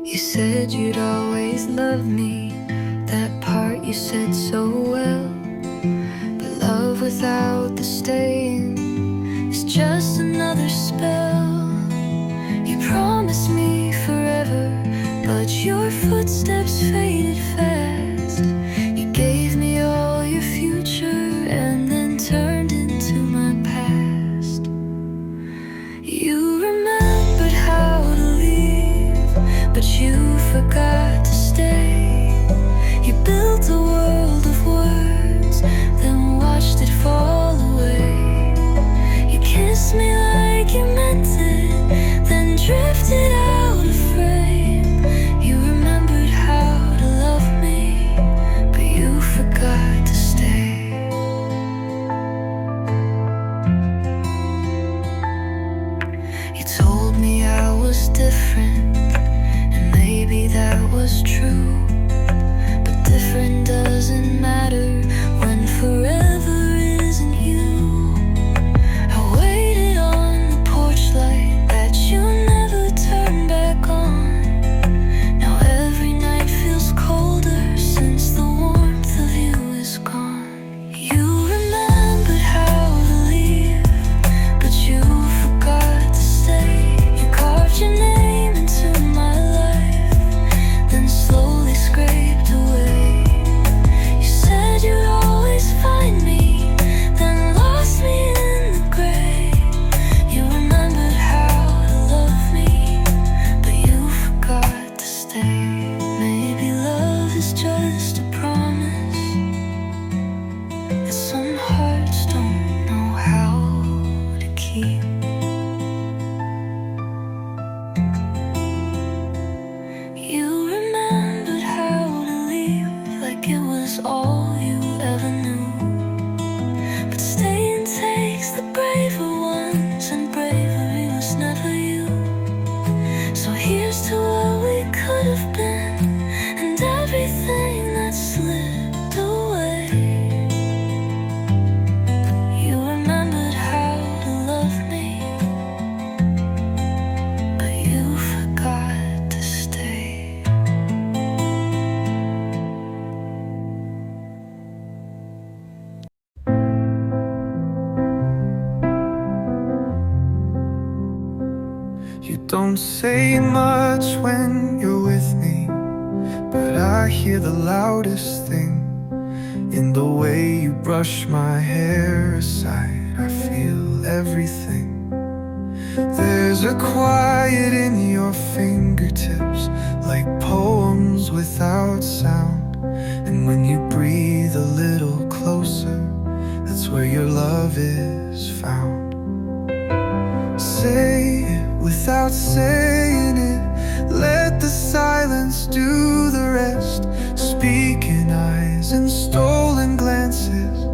You said you'd always love me, that part you said so well. without the staying is just another spell. You promised me forever, but your footsteps faded fast. You gave me all your future and then turned into my past. You remembered how to leave, but you forgot to stay. You built a world of words, then watched it fall away. You kissed me like you meant it, then drifted out of frame. You remembered how to love me, but you forgot to stay. You told me I was different, and maybe that was true. But different doesn't matter when forever isn't you. I waited on the porch light that you never turned back on. Now every night feels colder since the warmth of you is gone. You remembered how to leave, but you forgot to stay. You carved your name into my life, then slowly scraped away. You said you'd always find me, then lost me in the grave. You remembered how to love me, but you forgot to stay. Maybe love is just a promise that some hearts don't know how to keep. You remembered how to leave like it was all you ever knew. But staying takes the braver ones, and bravery was never you. So here's to what we could have been, and everything that slipped away. You remembered how to love me, but you forgot to stay. You don't say much when you're with me, but I hear the loudest thing in the way you brush my hair aside. I feel everything. There's a quiet in your fingertips, like poems without sound. And when you breathe a little closer, that's where your love is found. Say it without saying it, let the silence do the rest. Speak in eyes and stolen glances,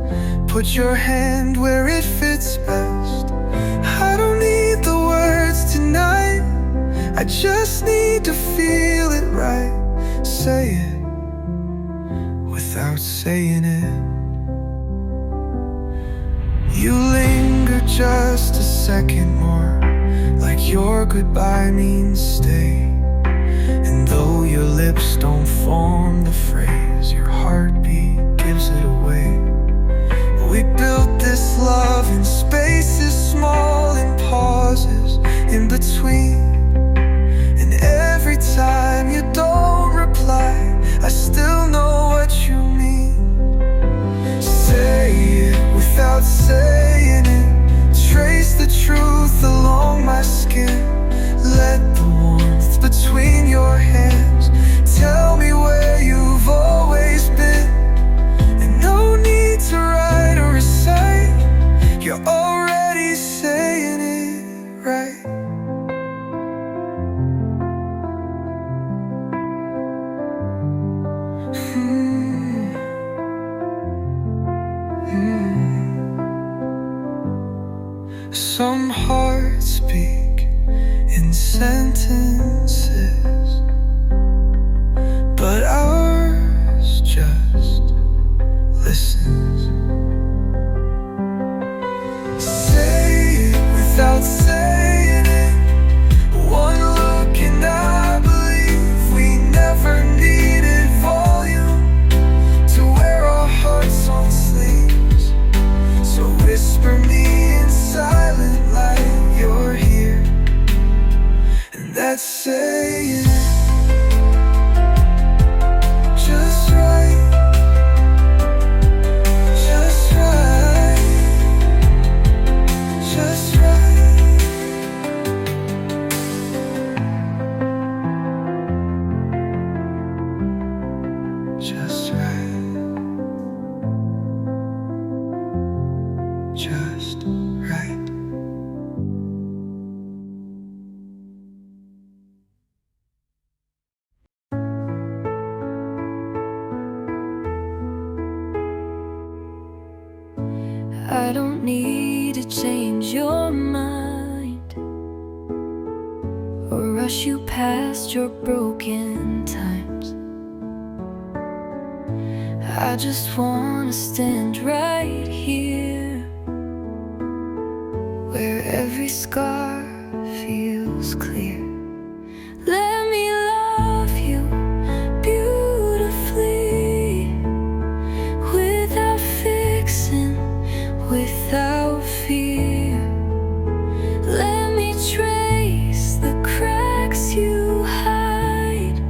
put your hand where it fits best. I don't need the words tonight, I just need to feel it right. Say it without saying it. You linger just a second more, like your goodbye means stay. And though your lips don't form the phrase, your heartbeat gives it away. We built this love in spaces small and pauses in between. And every time you don't reply, I still know what you mean. Say it without saying it, trace the truth along my skin. Let the warmth between your hands tell me where you've always been. And no need to write or recite, you're already saying it right. Some hearts speak in sentences, but ours just listens. Say it without saying it, one look and I believe we never needed volume to wear our hearts on sleeves. just right. I don't need to change your mind or rush you past your broken times. I just wanna stand right here where every scar feels clear. Let me love you beautifully, without fixing, without fear. Let me trace the cracks you hide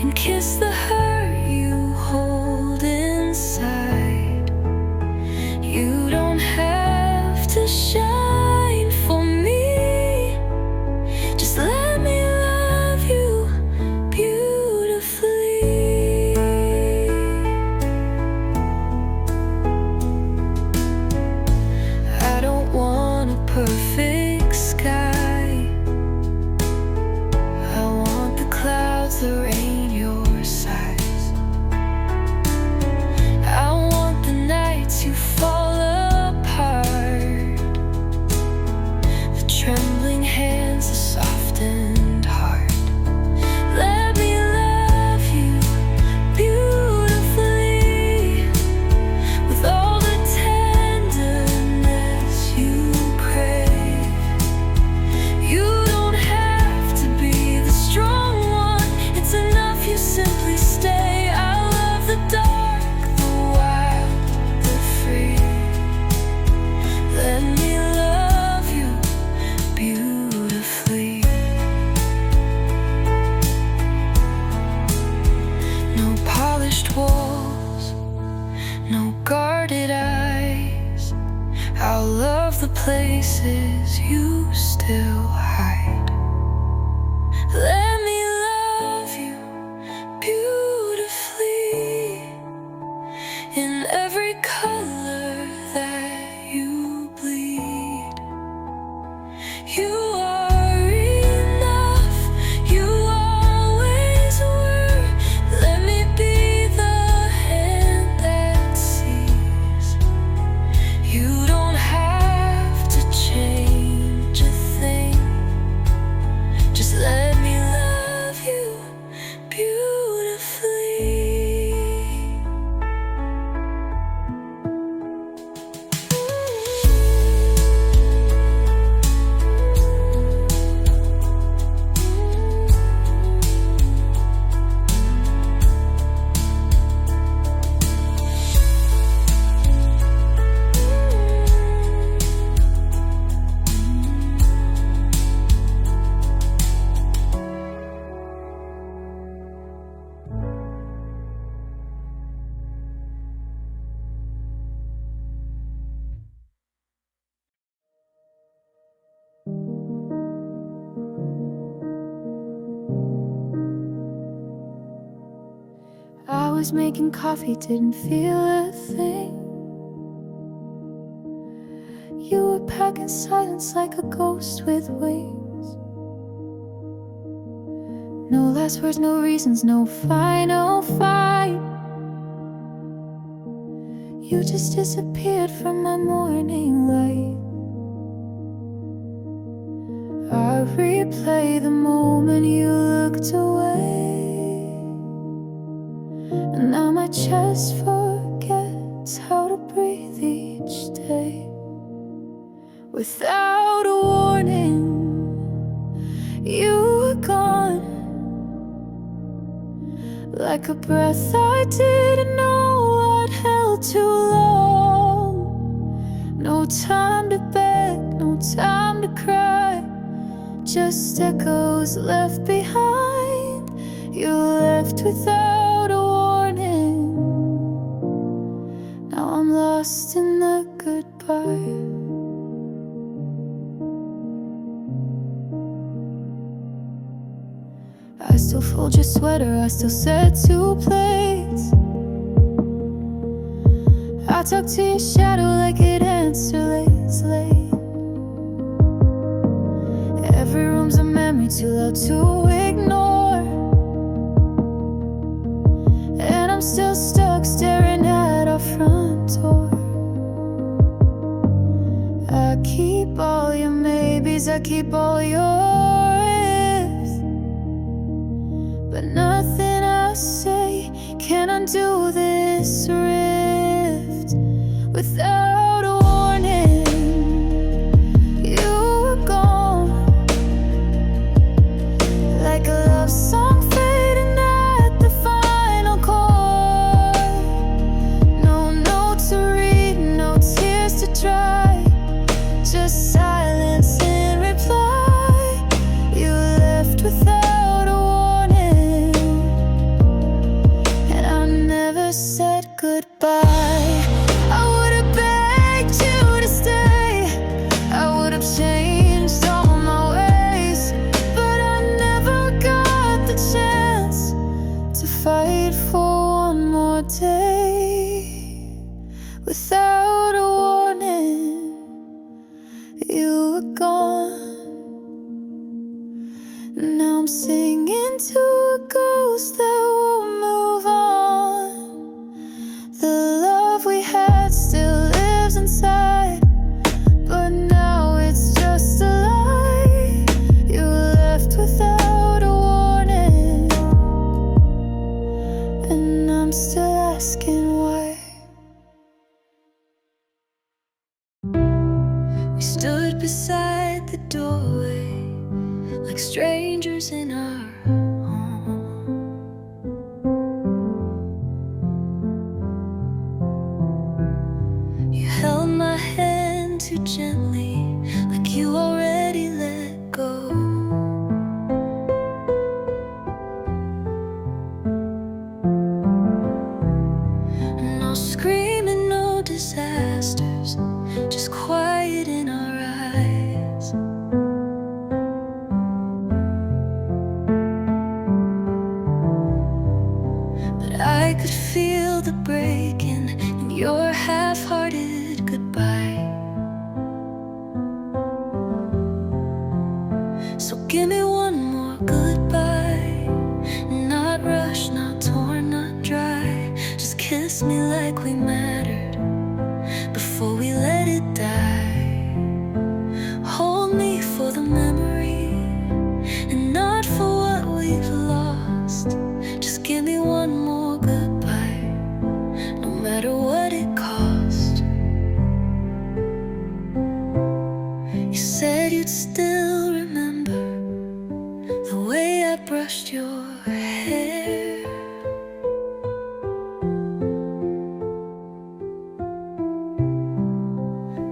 and kiss the hurt you hold inside. You don't have to shine for me, just let me love you beautifully. I don't want a perfect sky, I want the clouds that rain your sighs. I want the nights you fall apart, the trembling hands, the softened heart. Let me love you beautifully, with all the tenderness you crave. You don't have to be the strong one, it's enough you simply stay. I love the dark, the wild, the free. Let me love you beautifully. No polished walls, no guarded eyes. I'll love the places you still hide. Let me love you beautifully, in every color that you bleed. You are enough, you always were. Let me be the hand that sees. You don't have to change a thing, just let me love you beautifully. I was making coffee, didn't feel a thing. You were packing silence like a ghost with wings. No last words, no reasons, no final fight. You just disappeared from my morning light. I replay the moment you looked away, and now my chest forgets how to breathe each day. Without a warning, you were gone, like a breath I didn't know I'd held too long. No time to beg, no time to cry, just echoes left behind. You left without a warning, now I'm lost in the goodbye. I still fold your sweater, I still set 2 plates. I talk to your shadow like it I keep all your maybes, I keep all your ifs, but nothing I say can undo this rift. Without a warning, you were gone, like a love song fading at the final chord. No note to read, no tears to dry, just silence in reply. You left without a warning, and I never said goodbye. I would have begged you to stay, I would have changed all my ways, but I never got the chance to fight for one more day. Without a warning, you were gone. Now I'm singing to a ghost that will move on. The love we had still lives inside, but now it's just a lie. You left without a warning, and I'm still asking why. We stood beside the doorway, like strangers in our home. You held my hand too gently, like you already let go. No screaming, no disasters, just quiet in our eyes. But I could feel the breaking in your half-hearted goodbye. So give me one more goodbye, not rushed, not torn, not dry. Just kiss me like we mattered before we let it die. Hold me for the memory and not for what we've lost. Just give me one more goodbye, no matter what it cost. You said you'd still remember the way I brushed your hair.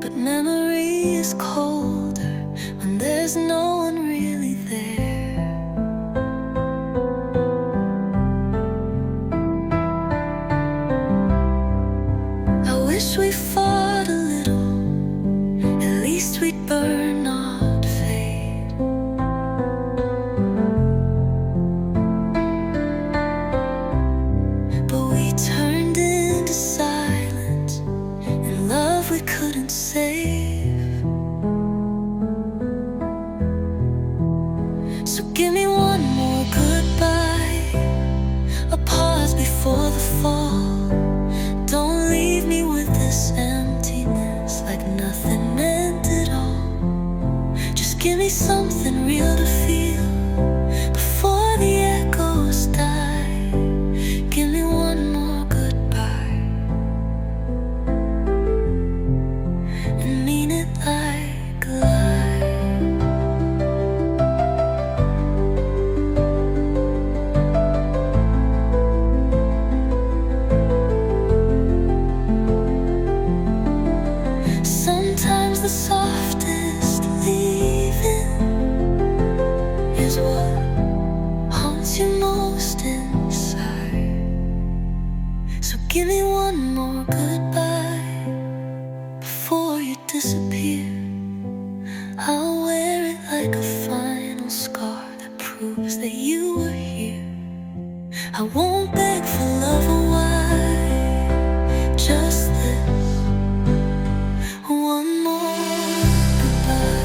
But memory is colder when there's no one really there. I wish we fought a little, at least we'd burn, not fade. But we turned into silence, and love we couldn't save. So give me one more goodbye, a pause before the fall. Don't leave me with this emptiness, like nothing meant at all. Just give me something real to feel before the echoes die. Give me one more goodbye, and mean it like a lie. Sometimes the softest leaving is what haunts you most inside. So give me one more goodbye before you disappear. I'll wear it like a final scar that proves that you were here. I won't beg for love or why, just this one more goodbye.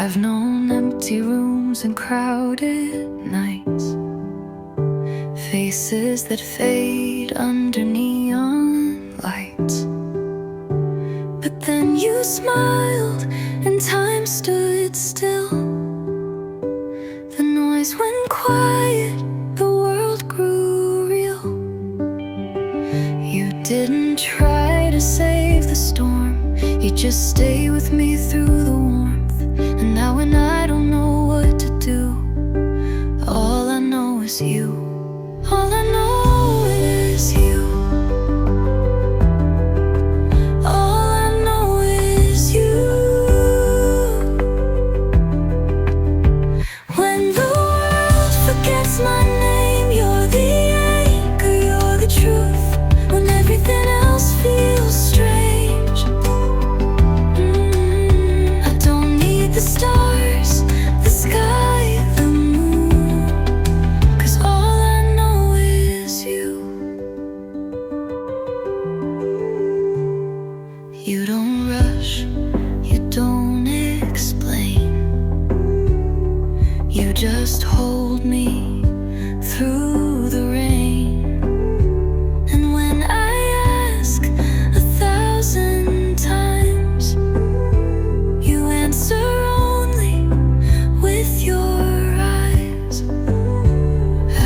I've known empty rooms and crowded nights, faces that fade under neon lights. But then you smiled and time stood still. The noise went quiet, the world grew real. You didn't try to save the storm, you just stayed with me through the warmth. And now when I don't know what to do, all I know is you. All I know is you. All I know is you. When the world forgets my name, you're the anchor, you're the truth. When everything else feels strange, I don't need the stars, the sky, the moon, 'cause all I know is you. You don't rush, you don't explain, you just hold me through the rain. And when I ask 1,000 times, you answer only with your eyes.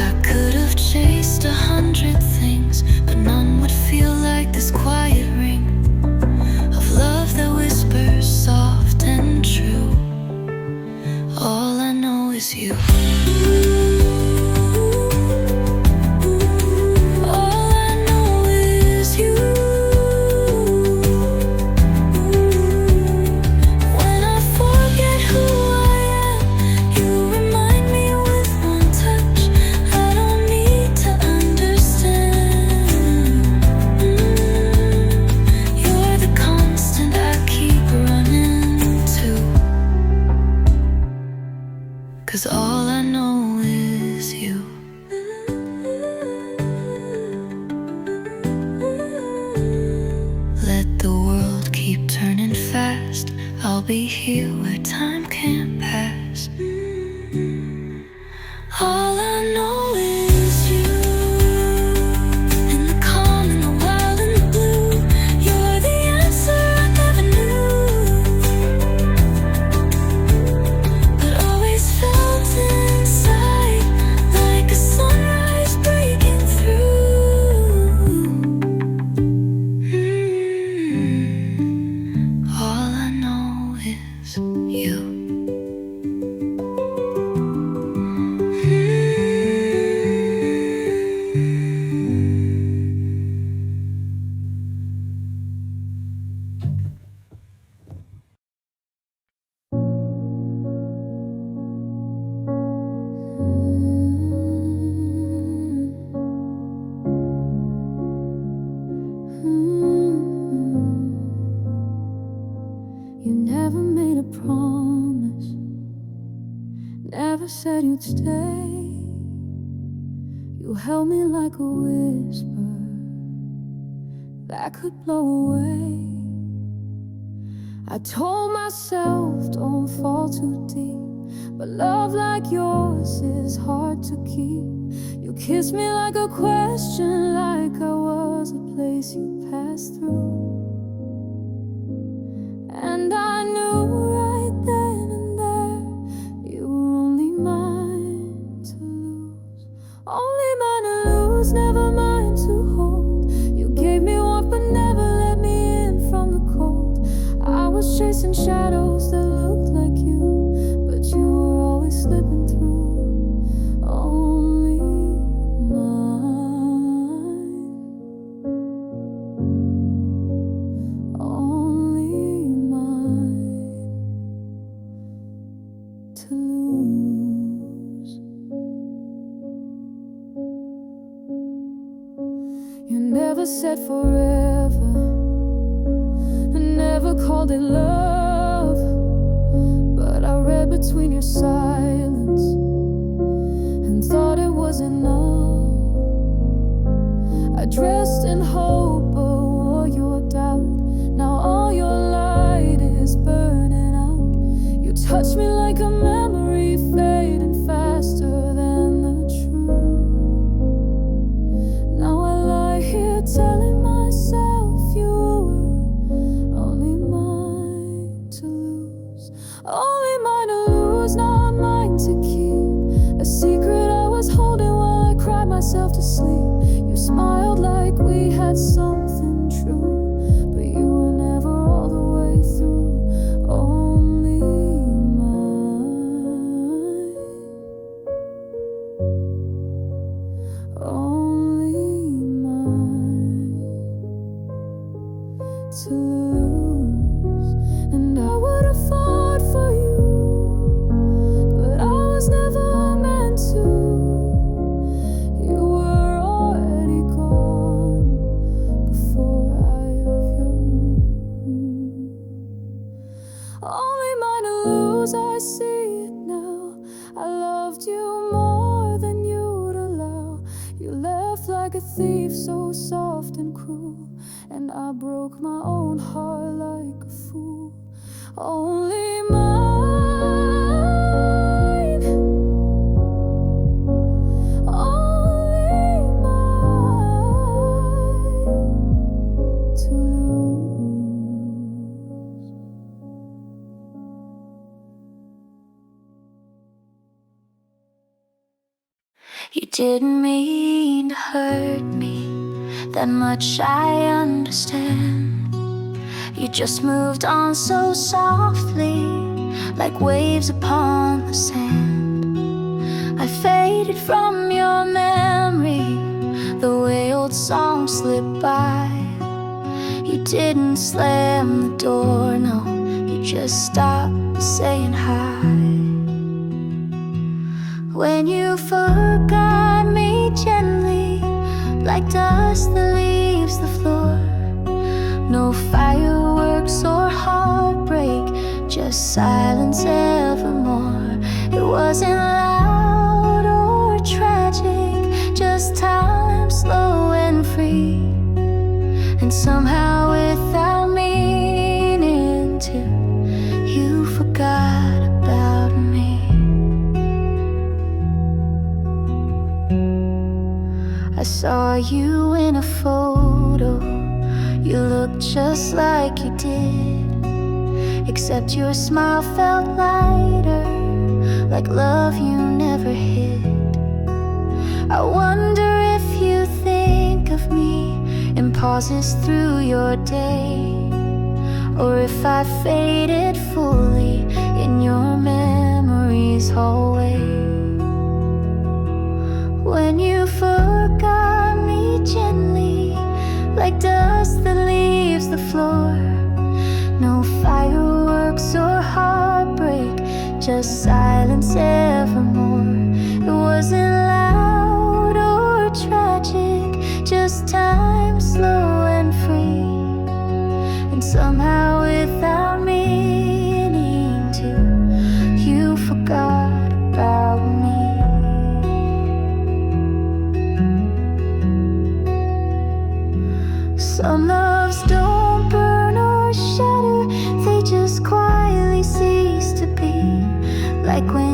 I could have chased 100 things, but none would feel like this quiet ring of love that whispers soft and true. All I know is you. All I know is you. When I forget who I am, you remind me with one touch. I don't need to understand. You're the constant I keep running to, 'cause all I know is you. Let the world keep turning fast, I'll be here where time can't pass. All I know is you. In the calm, in the wild, in the blue, you're the answer I never knew, but always felt inside like a sunrise breaking through. All I know is you. You never made a promise, never said you'd stay. You held me like a whisper that could blow away. I told myself don't fall too deep, but love like yours is hard to keep. You kissed me like a question, like I was a place you passed through. And I knew right then and there you were only mine to lose. Only mine to lose, never mine to hold. You gave me warmth but never let me in from the cold. I was chasing shadows that looked like you, but you were always slipping through. Only mine. Only mine to lose. You never said forever, never called it love, but I read between your silence and thought it was enough. I dressed in hope but wore your doubt. Now all your light is burning out. You touch me myself to sleep. You smiled like we had something true, but you were never all the way through. Only mine, only mine to lose. And I would have fought for you, but I was never meant to. You were already gone before I of you. Only mine to lose, I see it now. I loved you more than you'd allow. You left like a thief, so soft and cruel, and I broke my own heart like a fool. Only mine, only mine to lose. You didn't mean to hurt me, that much I understand. You just moved on so softly, like waves upon the sand. I faded from your memory, the way old songs slip by. You didn't slam the door, no, you just stopped saying hi. When you forgot me gently, like dust that leaves the floor. No fireworks or heartbreak, just silence evermore. It wasn't loud or tragic, just time slow and free. And somehow without meaning to, you forgot about me. I saw you in a photo. You looked just like you did, except your smile felt lighter, like love you never hid. I wonder if you think of me in pauses through your day, or if I faded fully in your memory's hallway. When you forgot me gently, like dust that leaves the floor. No fireworks or heartbreak, just silence evermore. It wasn't loud or tragic, just time slow and free. And somehow without meaning to, you forgot about me. Some loves don't burn or shatter, they just quietly cease to be. Like when